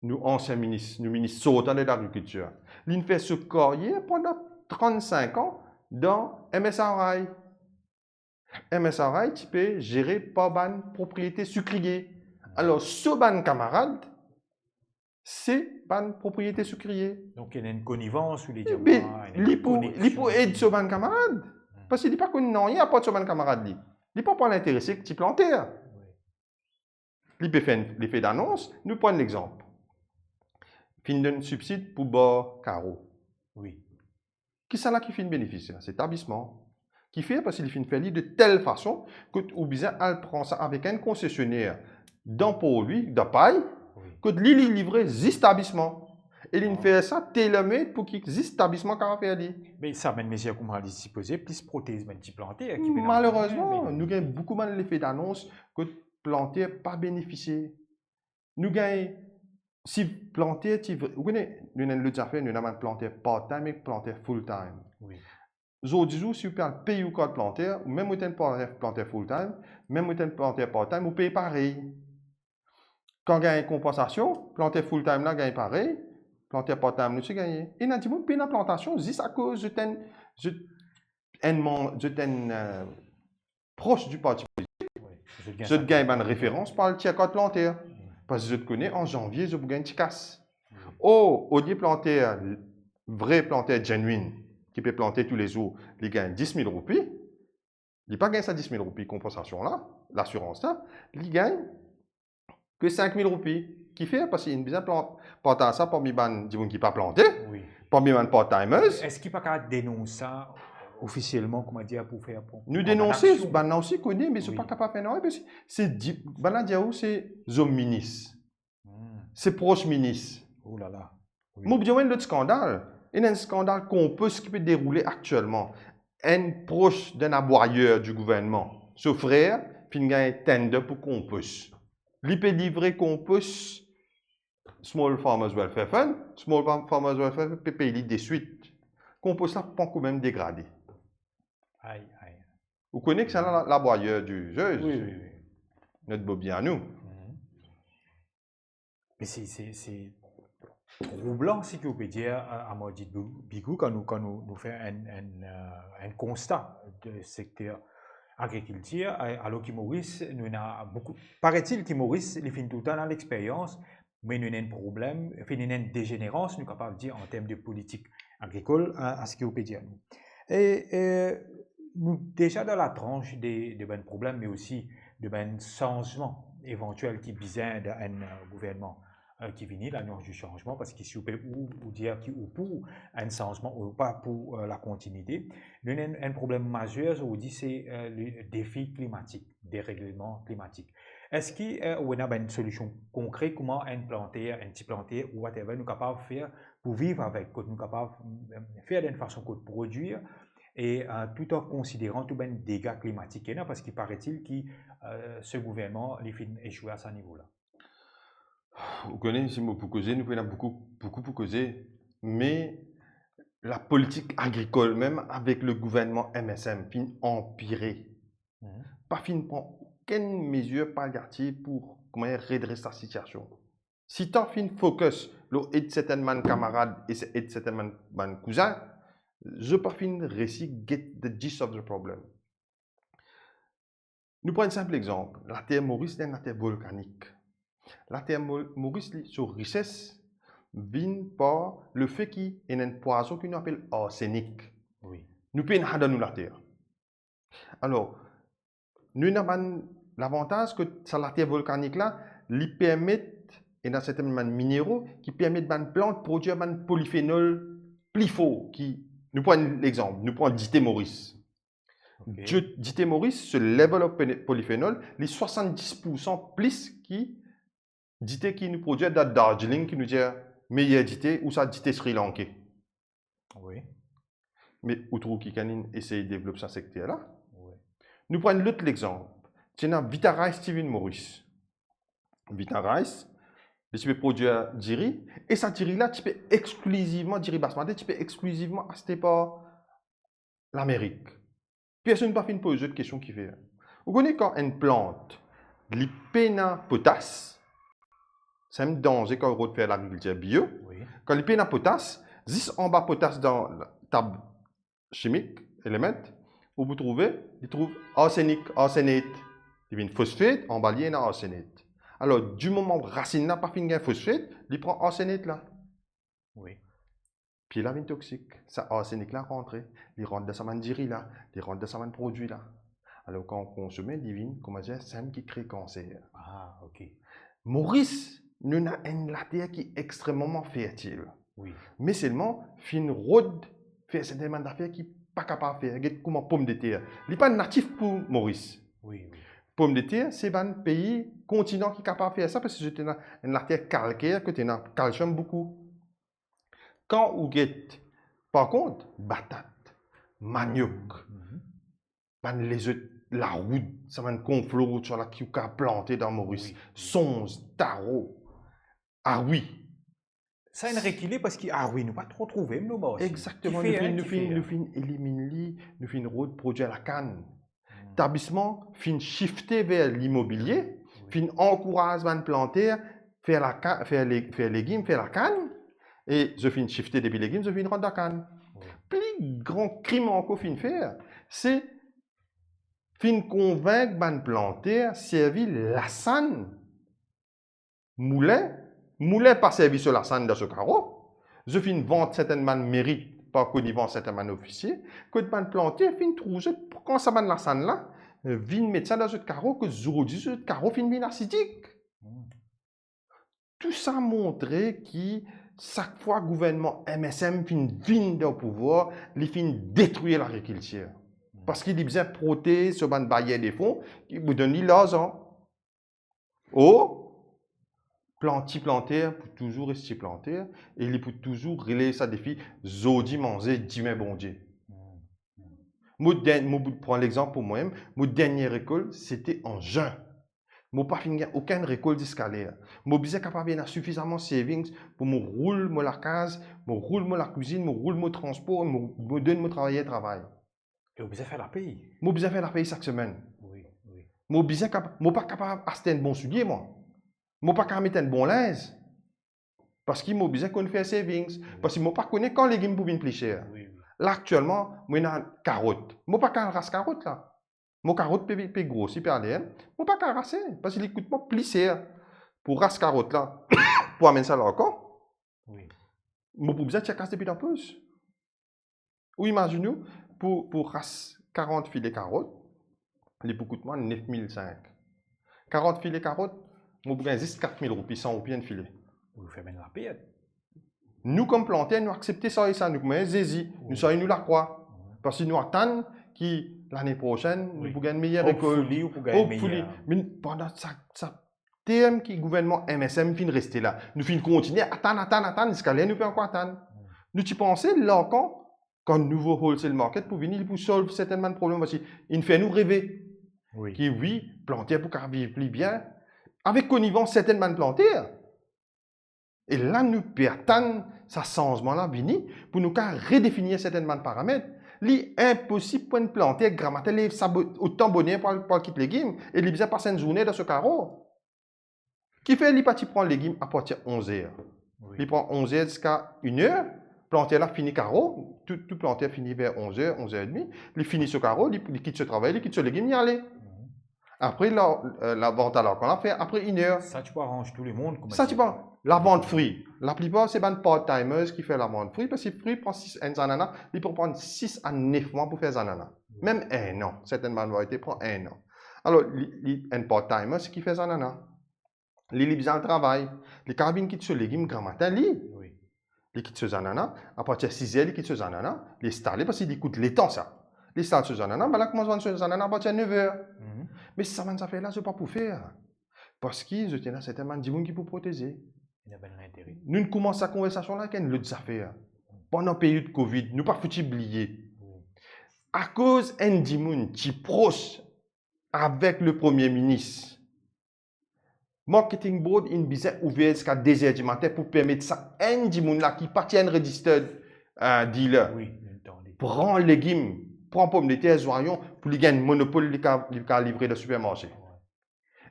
[SPEAKER 2] nous anciens ministres, nous ministres sortants de l'agriculture, ils fait ce carrière pendant 35 ans dans MSRI. MSRI, tu peux gérer par ban propriété sucrière. Alors, ce ban camarade, c'est ban propriété sucrière.
[SPEAKER 1] Donc, il y a une connivence ou les
[SPEAKER 2] gens. Mais il faut aider ce ban camarade. Parce qu'il ne dit pas qu'il n'y a pas de ce ban camarade. Il ne peut pas l'intéresser que tu plantes. Il peut faire l'effet d'annonce. Nous prenons l'exemple. Il donne un subside pour bas carreau.
[SPEAKER 1] Oui.
[SPEAKER 2] Qui c'est là qui fait un bénéfice? C'est l'établissement. Qui fait parce qu'il fait une faire de telle façon que Oubiza prend ça avec un concessionnaire dans pour lui, de paille, que lui livrer des établissements. Et il fait ça tailor-made pour qu'il existe établissement qui a fait.
[SPEAKER 1] Mais ça, même mesure comme on a supposé, plus prothèses, même petit planté.
[SPEAKER 2] Malheureusement, nous avons beaucoup de l'effet d'annonce que planter pas bénéficier. Nous gagnons, si planter, vous connaissez, nous avons le fait, nous avons planté part-time et planté full-time.
[SPEAKER 1] Oui.
[SPEAKER 2] Aujourd'hui, si vous payez au code planter, même si vous planté full-time, même si vous planté part-time, vous payez pareil. Quand vous gagnez une compensation, planter full-time là, gagne pareil, planter part-time, nous gagné. Et nous avons payé la plantation juste à cause de proche du parti politique. Je gagne une référence par le tiers code planter. Parce que je connais, en janvier, je gagne une casse. Oh, au lieu de planter, vrai planter genuine, qui peut planter tous les jours, il gagne 10 000 roupies. Il n'a pas gagné ça 10 000 roupies, compensation là, l'assurance là. Il gagne que 5 000 roupies. Qui fait parce qu'il y a une bien planter ça parmi les gens qui ne pas planté, parmi les part-timers.
[SPEAKER 1] Est-ce qu'il n'y a pas qu'à dénoncer ça officiellement, comment dire, pour faire pour
[SPEAKER 2] nous dénoncer, nous aussi connaît, mais je ne suis pas capable de faire. C'est homme ministre. C'est proche ministre.
[SPEAKER 1] Oh là là.
[SPEAKER 2] Moi, je dis l'autre scandale. Il y a un scandale qui peut dérouler actuellement. Un proche d'un aboyeur du gouvernement, ce frère, il y a un tender pour compost. Il peut livrer compost, Small Farmers Welfare Fund, Small Farmers Welfare Fund peut payer de suite. Compost là, pas quand même dégradé.
[SPEAKER 1] Aïe, aïe.
[SPEAKER 2] Vous connaissez que c'est l'aboyeur du jeu?
[SPEAKER 1] Oui.
[SPEAKER 2] Notre beau bien à nous.
[SPEAKER 1] Mais c'est troublant, si vous pouvez dire, à Maudit Bigou, quand nous faisons un constat du secteur agriculture, alors que Maurice, nous avons beaucoup. Paraît-il que Maurice, il fait tout le temps dans l'expérience, mais nous avons un problème, nous avons une dégénérance, nous sommes capables de dire en termes de politique agricole, à ce que vous pouvez dire. Et nous, déjà dans la tranche de ben problèmes, mais aussi de ben changements éventuels qui visent d'un gouvernement qui finit l'annonce du changement, parce qu'ici, on peut ou dire ou pour un changement ou pas pour la continuité. Nous avons un problème majeur, je vous dis, c'est le défi climatique, dérèglement climatique. Est-ce qu'on a une solution concrète, comment implanter, un petit planter ou whatever, nous sommes capables de faire pour vivre avec, nous sommes capables de faire d'une façon de produire, et tout en considérant tout les dégâts climatiques, parce qu'il paraît-il que ce gouvernement a échoué à ce niveau-là.
[SPEAKER 2] Vous connaissez, pour causer, nous pouvons beaucoup pour causer, mais la politique agricole, même avec le gouvernement MSM, fin empiré. Pas fin prend aucune mesure palliative pour redresser la situation. Si tu as fin focus, et certains camarades et certains cousins, je pas fin récit get the gist of the problem. Nous prenons un simple exemple. La terre Maurice est une terre volcanique. La terre Maurice, sur richesse, vient par le fait qu'il y a un poison qu'on appelle arsenic.
[SPEAKER 1] Oui.
[SPEAKER 2] Nous payons dans la terre. Alors, nous avons l'avantage que la terre volcanique là, lui permet, et dans certains minéraux, qui permettent à une plante de produire un polyphénol plus fort, qui Nous prenons l'exemple, nous prenons Dité Maurice.
[SPEAKER 1] Ok.
[SPEAKER 2] Dité Maurice, ce level of polyphénol, les 70% plus qui Dité qui nous produit dans Darjeeling, qui nous dit meilleur Dité ou ça Dité Sri Lankais.
[SPEAKER 1] Oui.
[SPEAKER 2] Mais outre qui can essayer de développer ce secteur-là.
[SPEAKER 1] Oui.
[SPEAKER 2] Nous prenons l'autre exemple. Tu as Vita Rice Steven Maurice. Vita Rice, tu peux produire du riz. Et ça, du riz-là, tu peux exclusivement, du riz basmati, tu peux exclusivement acheter par l'Amérique. Personne ne peut pas poser de question qui fait. Vous connaissez quand une plante, l'hypéna potasse, c'est un danger quand on fait l'agriculture bio.
[SPEAKER 1] Oui.
[SPEAKER 2] Quand l'hypéna potasse, 10 en bas potasse dans la table chimique, élément, où vous trouvez, il trouve arsenic, arsénate. Il y a une phosphate, en bas, il y a un arsénate. Alors, du moment où racine n'a pas fini un phosphate, il prend arsénate là.
[SPEAKER 1] Oui.
[SPEAKER 2] Puis là, il est toxique. Ça arsenic là rentre. Il rentre dans sa mandiri là, il rentre dans sa produit là. Alors, quand on consomme, il vient, comment dire, c'est un qui crée cancer.
[SPEAKER 1] Ah, ok.
[SPEAKER 2] Maurice, nous avons une terre qui est extrêmement fertile.
[SPEAKER 1] Oui.
[SPEAKER 2] Mais seulement, fin road fait cette demande d'affaires qui n'est pas capable de faire. Regarde comment pomme de terre. Il n'est pas natif pour Maurice.
[SPEAKER 1] Oui, oui.
[SPEAKER 2] Pomme de terre, c'est un pays, continent qui est capable de faire ça parce que c'est une terre calcaire, que tu as calcium beaucoup. Quand vous guette, par contre, batate, manioc, les œufs, la route, ça va un conflot sur la qui a planté dans Maurice,
[SPEAKER 1] Oui.
[SPEAKER 2] songe, tarot. Ah oui.
[SPEAKER 1] Ça a une reculé parce que, ah oui, nous pas trop trouvé, nous, aussi.
[SPEAKER 2] Exactement, nous fin éliminer, nous fin route produire la canne. L'établissement fin shifter vers l'immobilier, fin encourage les planter, faire les légumes, faire la canne, et je fin shifter depuis les légumes, je fin rendre la canne. Plus grand crime encore fin faire, c'est fin convaincre les planter, servir la sanne. Moulin pas servi sur la sanne de ce carreau. Je fin vendre certainement mérite par connivence certainement officier, que de planter, fin trouver, quand ça va la sanne là, vin mettre ça dans ce carreau, que aujourd'hui, ce carreau fin vin acidique. Tout ça montrait que chaque fois le gouvernement MSM fin vin au pouvoir, il fin détruire l'agriculture. Parce qu'il a besoin de protéger ce ban barrière des fonds, qui vous donne l'argent. Oh! Planter pour toujours rester planter et il peut toujours relayer ça défi zodi manger demain bon Dieu. Moi prends l'exemple pour moi-même, mon dernière récolte c'était en juin. Moi pas fini aucune récolte d'escalier. Moi bien capable d'avoir suffisamment savings pour me rouler moi la case, me rouler moi la cuisine, me rouler mon transport, me donner mon travail.
[SPEAKER 1] Et vous avez fait la paye.
[SPEAKER 2] Moi bien faire la paye chaque semaine.
[SPEAKER 1] Oui, oui.
[SPEAKER 2] Moi pas capable d'acheter un bon soulier moi. Moi pas capable mettre un bon linge. Parce qu'il m'a besoin qu'on fait savings. Parce qu'il m'a pas connaît quand les légumes pour plus cher.
[SPEAKER 1] Oui, oui.
[SPEAKER 2] Là, actuellement, moi, j'ai une carotte. Moi, pas qu'un race carotte, là. Mon carotte peut grossir, peut aller. Moi, pas qu'un race. Parce qu'il coûte moi plus cher. Pour race carotte, là, pour amener ça là encore.
[SPEAKER 1] Oui.
[SPEAKER 2] Moi, pour besoin de casse depuis un peu. Ou imaginez-vous, pour race 40 filets carottes, il coûte moi 9,5. 40 filets carottes, moi, pour juste 4,000 roupies, 100 roupies un filet.
[SPEAKER 1] Vous faites bien la paye.
[SPEAKER 2] Nous, comme plantaires, nous acceptons ça et ça. Nous, comme Zézi, nous sommes nous la croix. Parce que nous attendons que l'année prochaine, nous pouvons gagner une meilleure récolte. Mais pendant ça, thème qui gouvernement MSM fin rester là. Nous fin continuer, attendre, jusqu'à là, nous pouvons encore attendre. Nous tu pensais là quand le nouveau wholesale market pour venir pour résoudre certainement problèmes parce qu'il fait nous rêver.
[SPEAKER 1] Oui.
[SPEAKER 2] Qui oui, planter pour vivre plus bien. Avec connivence certainement planter. Et là, nous perdons ce changement-là pour nous redéfinir certainement paramètres. Il est impossible pour une plante grammater autant bonheur pour le kit légumes et il besoin passer une journée dans ce carreau. Qui fait il prend les légumes à partir de 11 h. Oui. Il prend 11 h jusqu'à 1 h. Planter là finit carreau. Tout planter finit vers 11 h, 11 h 30. Il finit ce carreau, il quitte ce travail, il quitte ce légume, il y aller. Après, la vente alors qu'on a fait, après 1 heure.
[SPEAKER 1] Ça, tu peux arranger tout le monde.
[SPEAKER 2] Ça, tu peux. La vente fruits. La plupart, c'est des part-timers qui font la vente fruits parce que les fruits prennent 6 ananas. Ils peuvent prendre 6 à 9 mois pour faire des ananas. Même 1 an. Certaines variétés prennent 1 an. Alors, un part-timer, c'est qui fait des ananas. Les besoin de travail. Les carabines qui sont légumes grand matin, oui. Il quitte ce zanana, à partir de 6 heures, il quitte ce zanana, il est installé parce qu'il écoute les temps ça. Il installe ce zanana, ben là, commence à vendre ce zanana à partir de 9 heures. Mais ça va faire là, ce n'est pas pour faire. Parce qu'ils étaient là, c'était un monde qui pour protéger.
[SPEAKER 1] Il y a bien intérêt.
[SPEAKER 2] Nous commençons cette conversation là avec l'autre affaire. Pendant la période de Covid, nous ne pouvons pas oublier. À cause d'un monde qui est proche avec le Premier ministre, Marketing Board in business ouvert jusqu'à 2 heures du matin pour permettre ça. Un monde là qui partit à un registered dealer.
[SPEAKER 1] Oui,
[SPEAKER 2] prend légumes, prend pommes de terre, oignons pour lui gagner un monopole de livrer le supermarché.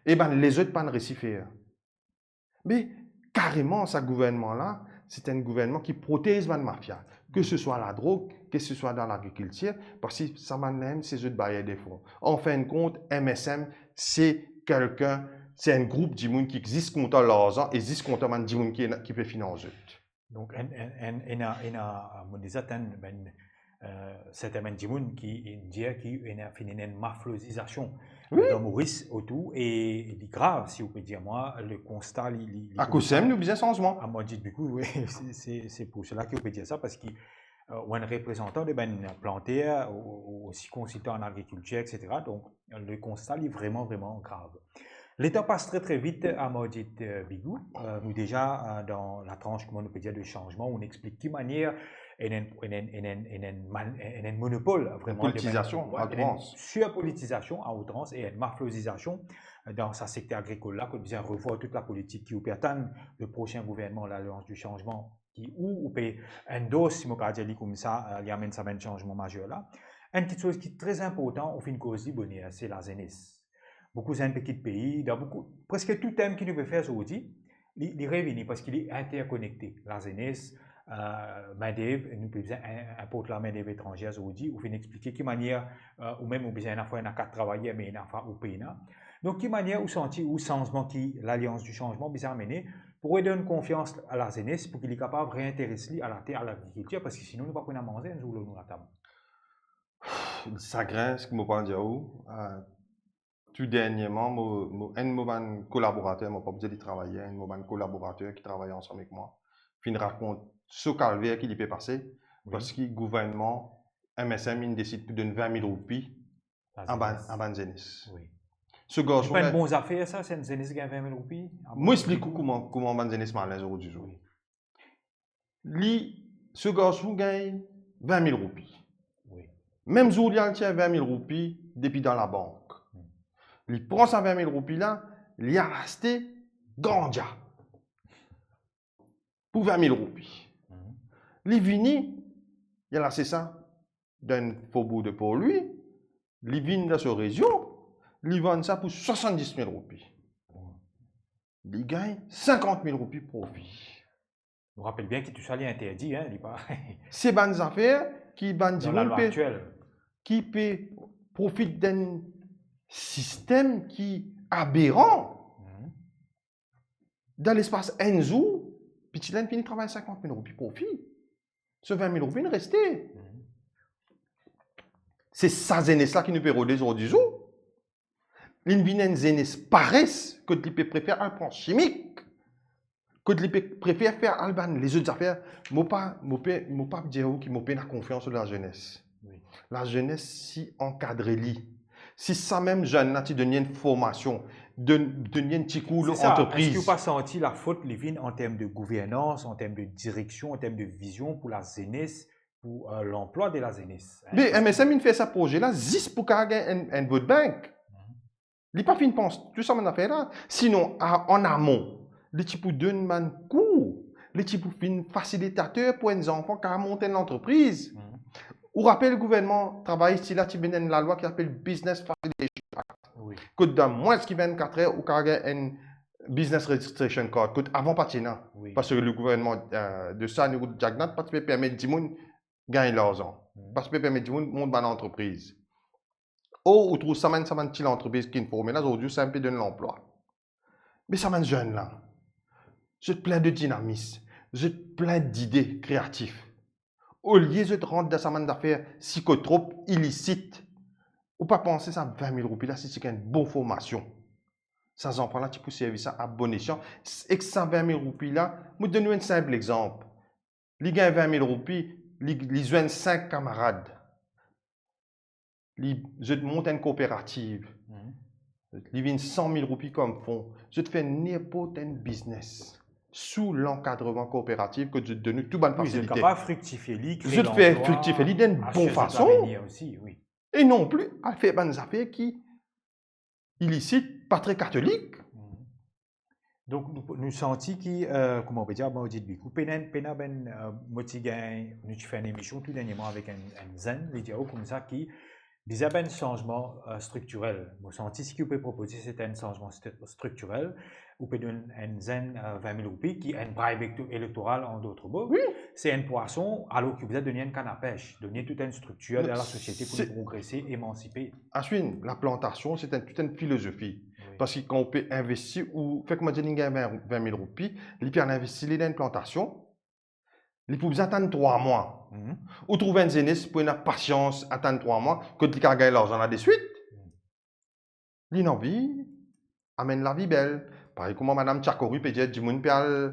[SPEAKER 2] Et bien, les autres pas de récifère. Mais carrément, ce gouvernement-là, c'est un gouvernement qui protège la mafia. Que ce soit la drogue, que ce soit dans l'agriculture, parce que ça même ces autres barrières des fonds. En fin de compte, MSM, c'est quelqu'un, c'est un groupe de gens qui existe contre l'argent et existe contre les gens qui peut financer.
[SPEAKER 1] Donc, certains gens qui disent qu'il y a une maflosisation de Maurice autour et il est grave, si vous pouvez dire moi, le constat.
[SPEAKER 2] À cause de nous besoin changement.
[SPEAKER 1] À moi, dit du coup, oui, c'est pour cela que vous pouvez dire ça, parce qu'il y a un représentant de plantaires, aussi consultant en agriculture, etc. Donc, le constat est vraiment, vraiment grave. L'état passe très très vite à Maudit Bigou. Nous déjà dans la tranche, comment on peut dire, de changement, on explique de quelle manière il y a un monopole vraiment.
[SPEAKER 2] Politisation à outrance.
[SPEAKER 1] Surpolitisation à outrance et une maflosisation dans sa secteur agricole là, qu'on vient revoir toute la politique qui peut atteindre le prochain gouvernement, l'Alliance du changement, qui ou peut endosser, si on peut dire comme ça, il amène ça un changement majeur là. Une petite chose qui est très importante au fin de cause du bonheur, c'est la jeunesse. Beaucoup de petits pays, dans presque tout thème qui nous peut faire aujourd'hui, il revient parce qu'il est interconnecté. La jeunesse, main-d'œuvre, nous pouvons importer la main-d'œuvre étrangère aujourd'hui, ou bien expliquer quelle manière, ou même on besoin d'un cas de travailler, mais une fois au pays. Donc, quelle manière, ou sentir, ou changement qui l'Alliance du changement besoin amener pour donner confiance à la jeunesse, pour qu'il est capable de réintéresser à la terre, à l'agriculture, parce que sinon, nous ne pouvons pas manger, nous allons la table.
[SPEAKER 2] Ça grince, comme on peut dire. Tout dernièrement, un collaborateur, mon pas dit travailler, un collaborateur qui travaille ensemble avec moi, fin raconte ce calvaire qu'il peut passer parce que le gouvernement, MSM, il décide de donner 20 000 roupies à ban jeunesse.
[SPEAKER 1] Oui.
[SPEAKER 2] Ce garçon.
[SPEAKER 1] C'est pas une bonne affaire, ça, c'est une jeunesse qui gagne 20 000 roupies.
[SPEAKER 2] Moi, explique comment ban jeunesse m'a l'aise aujourd'hui. Ce garçon gagne 20 000 roupies.
[SPEAKER 1] Oui.
[SPEAKER 2] Même jour, il tient 20 000 roupies depuis dans la banque. Il prend ces 20 000 roupies là, il a acheté ganja pour 20 000 roupies. Il vient, il a acheté ça d'un faubourg de pour lui, il vient dans sa région, il vend ça pour 70 000 roupies. Il gagne 50 000 roupies profit.
[SPEAKER 1] Je me rappelle bien que tout ça est interdit, hein, il pas.
[SPEAKER 2] C'est bonnes affaires qui profitent d'un système qui est aberrant. Dans l'espace un jour, puis tu finit travailler 50 000 roupies profit. Ce 20 000 roupies restent. C'est sa jeunesse-là qui nous peut rôder aujourd'hui. Il y a une jeunesse paresse que tu préfères un plan chimique, que tu préfères faire les autres affaires. Je ne peux pas dire qu'il m'a la confiance dans la jeunesse. Oui. La jeunesse, si encadrée. Si ça même jeune, tu donnes une formation, donnes un petit coup d'entreprise.
[SPEAKER 1] Est-ce que vous pas senti la faute, Lévin, en termes de gouvernance, en termes de direction, en termes de vision pour la jeunesse, pour l'emploi de la jeunesse?
[SPEAKER 2] Mais MSM, il fait ce projet-là, juste pour gagner un vote bank. Il n'est pas fin de penser, tout ça, on a fait là. Sinon, en amont, les types donnent un cours, les types fin facilitateur pour les enfants qui ont monté l'entreprise. Vous rappelez le gouvernement travaille ici là, tu viens la loi qui s'appelle Business Facilitation Act. Oui. Que dans moins de 24 heures, vous avez un Business Registration Card. Que avant patina. Oui. Parce que le gouvernement de ça, nous Jagnat, parce que permet de gens gagner l'argent. Parce que permet de gens monter dans l'entreprise. Ou trouve ça mène une entreprise qui est formée là, aujourd'hui, c'est un peu de l'emploi. Mais ça mène jeune là. J'ai plein de dynamisme. J'ai plein d'idées créatives. Au lieu de rentrer dans sa manne d'affaires psychotrope, illicite, ou pas penser ça 20 000 roupies là, si c'est une bonne formation. Ces enfants-là, tu peux servir ça à bon escient. Et que ça 20 000 roupies là, je vous donne un simple exemple. Il gagne 20 000 roupies, il joint 5 camarades. Je te monte une coopérative. Il vient 100 000 roupies comme fonds. Je te fais n'importe quel business sous l'encadrement coopératif que je te donne tout bonne
[SPEAKER 1] Oui, je
[SPEAKER 2] facilité.
[SPEAKER 1] ne pas fructifier,
[SPEAKER 2] Je te fais fructifier d'une bonne façon.
[SPEAKER 1] Aussi, oui.
[SPEAKER 2] Et non plus à faire des affaires qui illicites, pas très catholiques.
[SPEAKER 1] Donc, nous sentons qui, comment on peut dire, dit Bikou, pena ben motigain, nous fait une émission tout dernièrement avec un zen, les dialogues comme ça qui disait ben changement structurel. Nous sentons ce qu'on peut proposer, c'est un changement structurel, ou peut donner un zen 20 000 roupies qui est un bribe électoral en d'autres mots.
[SPEAKER 2] Oui.
[SPEAKER 1] C'est un poisson, alors que vous avez donné une canne à pêche, donner toute une structure dans la société pour nous progresser, émanciper.
[SPEAKER 2] Ensuite, la plantation, c'est toute une philosophie. Oui. Parce que quand on peut investir, ou fait comme je dis, 20 000 roupies, il peut investir dans une plantation, il peut attendre 3 mois. Ou trouver une jeunesse pour une patience, attendre 3 mois, que tu as gagné l'argent là de suite. L'inenvie amène la vie belle. Pareil comme Madame Tchakouri peut dire, du monde peut aller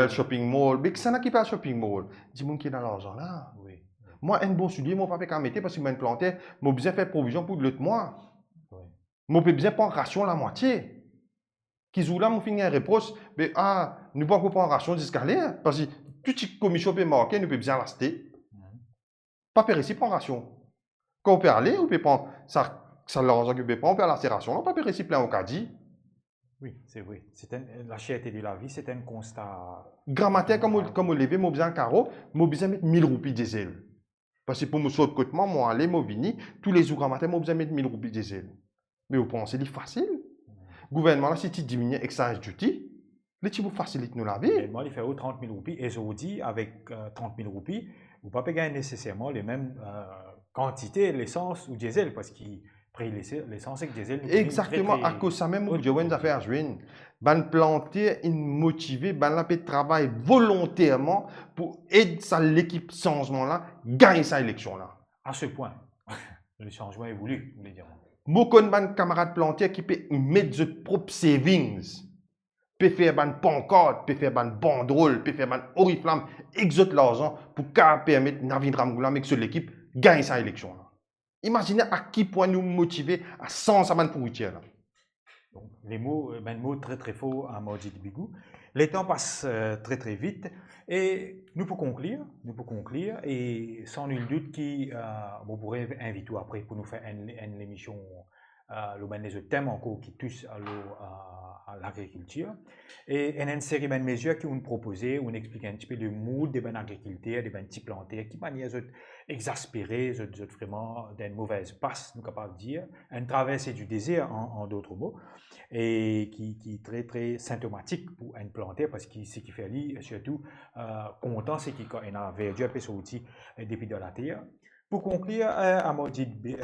[SPEAKER 2] shopping mall. Mais ça n'a qui pas shopping mall. Du monde qui a l'argent là. Oui. Moi, un bon studio, moi, pas mettre parce que je planté, moi, besoin faire provision pour l'autre mois. Oui. Moi, besoin prendre ration la moitié. Qui joue là, moi, finis un reproche, mais nous ne pouvons pas prendre ration jusqu'à l'air. Parce que toute commission peut marquer, nous peut bien l'acheter. Pas faire ici, prendre ration. Quand on peut aller, on peut prendre ça l'argent que on peut prendre, on peut aller la ration, on peut faire ici plein au caddie.
[SPEAKER 1] Oui, c'est vrai. La cherté de la vie, c'est un constat.
[SPEAKER 2] Grammaire, comme on lève, moi, besoin carreau, moi, besoin mettre 1000 roupies diesel. Parce que pour me sauter de côté, moi, aller, moi, vini, tous les jours grammaire, moi, besoin mettre 1000 roupies diesel. Mais vous pensez, c'est facile. Gouvernement, là, si tu diminues excise duty, tu vous facilite nous la vie.
[SPEAKER 1] Le gouvernement, il fait 30 000 roupies. Et je vous dis, avec 30 000 roupies, vous ne pouvez pas gagner nécessairement les mêmes quantités d'essence ou diesel, parce qu'il prix l'essence et le diesel.
[SPEAKER 2] Exactement, à cause de ça même, je vois une affaire jouer. Ban planter, une motivé, ban la paix travail volontairement pour aider l'équipe changement là, gagner sa élection là.
[SPEAKER 1] À ce point, le changement est voulu, vous voulez dire.
[SPEAKER 2] Beaucoup de camarades plantiers qui peuvent mettre de propres savings, peuvent faire ban pancarte, peuvent faire ban banderole, peuvent faire ban oriflamme, exote l'argent pour permettre Navin Ramgoula, mais que l'équipe gagne sa élection là. Imaginez à qui point nous motiver à 100 semaines pour routière.
[SPEAKER 1] Donc, les mots, très très faux à Maudit Bigou. Les temps passent très très vite et nous pour conclure, et sans nul doute qui vous pourrez inviter après pour nous faire une émission les autres thèmes encore qui touchent à l'agriculture et une série de mesures qui nous proposer, on explique un petit peu le mood des agriculteurs, des petits plantaires qui manière exaspérés, vraiment d'une mauvaise passe, nous capable de dire, une traversée du désert en d'autres mots, et qui est très très symptomatique pour un plantaire parce que ce qui fait lui surtout content, c'est qu'il a verdure un peu sur l'outil depuis de la terre. Pour conclure, à Maudit Bigou,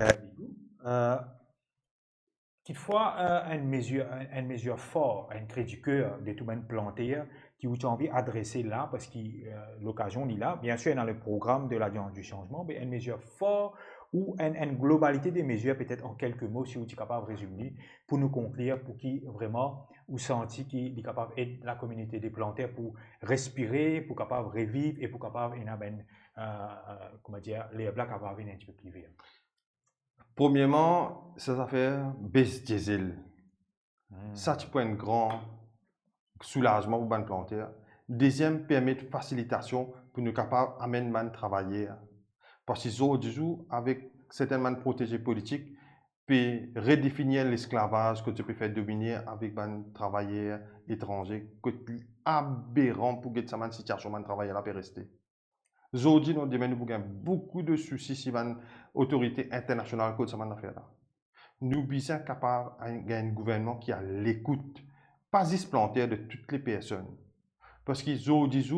[SPEAKER 1] toutefois, une mesure forte, un cri du cœur de tout le monde plantaire qui vous envie d'adresser là, parce que l'occasion est là, bien sûr, dans le programme de l'Alliance du changement, mais une mesure forte ou une globalité des mesures, peut-être en quelques mots, si vous êtes capable de résumer, pour nous conclure, pour qui vraiment vous sentez qu'il est capable d'aider la communauté des plantaires pour respirer, pour capable de revivre et pour capable comment dire, les blagues capables un petit peu plus vite.
[SPEAKER 2] Premièrement, ça affaire baisse diesel. Ça, tu prends un grand soulagement pour les plantaires. Deuxième, permet de facilitation pour nous capables d'amener les travailler. Parce qu'ils ont du jour, avec certains protégés politiques, puis redéfinir l'esclavage que tu peux faire dominer avec les travailleurs étrangers, que c'est aberrant pour que cette situation de travailleurs peut rester. Aujourd'hui, nous avons beaucoup de soucis si les autorités internationales que ça m'a fait là. Nous sommes capables d'un gouvernement qui a l'écoute, pas juste plantaire de toutes les personnes. Parce qu'ils ont dit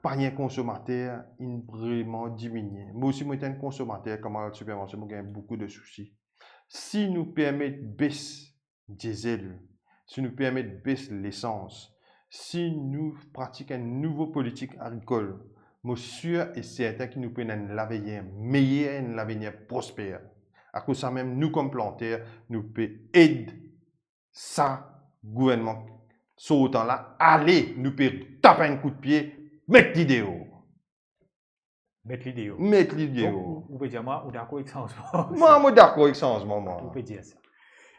[SPEAKER 2] pas un consommateur, il vraiment diminué. Moi aussi, moi, je suis un consommateur, comme à la supermarché, j'ai beaucoup de soucis. Si nous permettons de baisser diesel, si nous permettons de baisser l'essence, si nous pratiquons une nouvelle politique agricole, je suis sûr et certain que nous prenons un avenir meilleur, un avenir prospère. À cause de ça même, nous comme plantaires, nous pouvons aider ça, gouvernement, sur autant là, allez, nous pouvons taper un coup de pied, Mettre l'idéo.
[SPEAKER 1] Mettre l'idée.
[SPEAKER 2] Mettre l'idéo.
[SPEAKER 1] Donc, vous pouvez dire, moi, ou d'accord avec ça en ce moment.
[SPEAKER 2] Moi, je suis d'accord avec ça en ce
[SPEAKER 1] Vous
[SPEAKER 2] moment.
[SPEAKER 1] pouvez dire ça.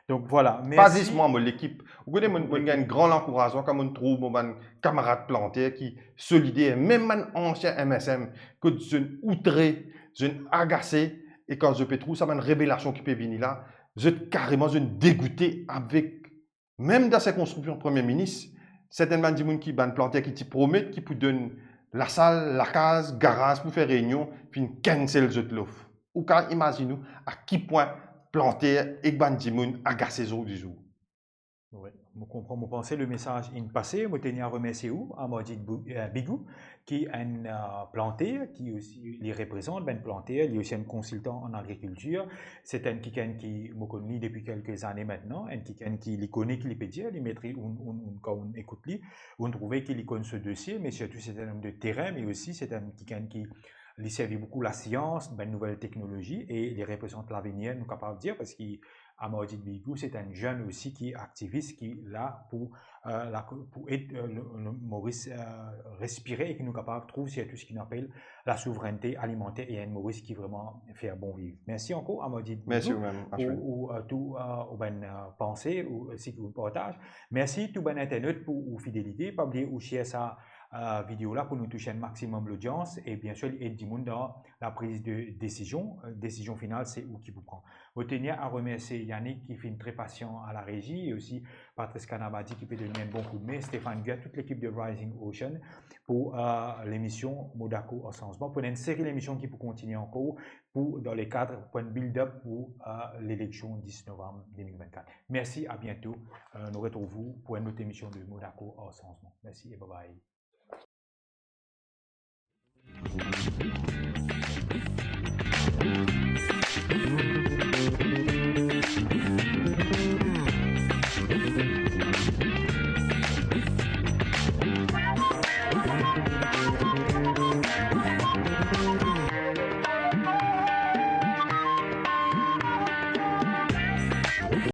[SPEAKER 1] Donc voilà,
[SPEAKER 2] Pas
[SPEAKER 1] merci.
[SPEAKER 2] juste moi, mais l'équipe. Vous connaissez, il y a un grand encouragement quand on trouve mon camarade planté qui solidaire, même mon ancien MSM, que je suis outré, je suis agacé, et quand je peux trouver ça, une révélation qui peut venir là, je suis carrément dégoûté avec, même dans ces constructions Premier ministre, certainement des gens qui ban planté, qui te promettent, qui vous donnent la salle, la case, garage pour faire réunion, puis une cancel de l'offre. Ou quand imaginez-nous à qui point planté et ban des gens agacés du jour.
[SPEAKER 1] Oui, je comprends, je pensais le message in passé, je tenais à remercier où, à Majid Bigou, qui est un planté, qui aussi les représente, ben planté, il est aussi un consultant en agriculture. C'est un quelqu'un qui me connaît depuis quelques années maintenant, un quelqu'un qui les connaît, qui les peut dire, les maîtrises, quand on écoute lui, on trouvait qu'il connaît ce dossier, mais surtout c'est un homme de terrain, mais aussi c'est un quelqu'un qui lui servait beaucoup la science, ben nouvelles technologies, et il représente l'avenir, nous capable de dire, parce qu'il Amaury Bigou, c'est un jeune aussi qui est activiste, qui est là pour aider le Maurice respirer et qui nous capable de trouver tout ce qu'on appelle la souveraineté alimentaire et un Maurice qui vraiment fait un bon vivre. Merci encore Amaury Bigou.
[SPEAKER 2] Merci vous-même.
[SPEAKER 1] Pour tout bonne pensée ou si vous partagez. Merci tout bon internet pour votre fidélité. Pas oublier de share ça vidéo là pour nous toucher un maximum l'audience et bien sûr aider du monde dans la prise de décision. Décision finale, c'est où qui vous prend. Je tenais à remercier Yannick qui fait une très patient à la régie et aussi Patrice Canabadi qui peut donner un bon coup de main, Stéphane Guet, toute l'équipe de Rising Ocean pour l'émission Modako au changement. Pour une série d'émissions qui peut continuer encore pour, dans les cadres pour un build-up pour l'élection 10 novembre 2024. Merci, à bientôt. Nous retrouvons pour une autre émission de Modako au changement. Merci et bye bye.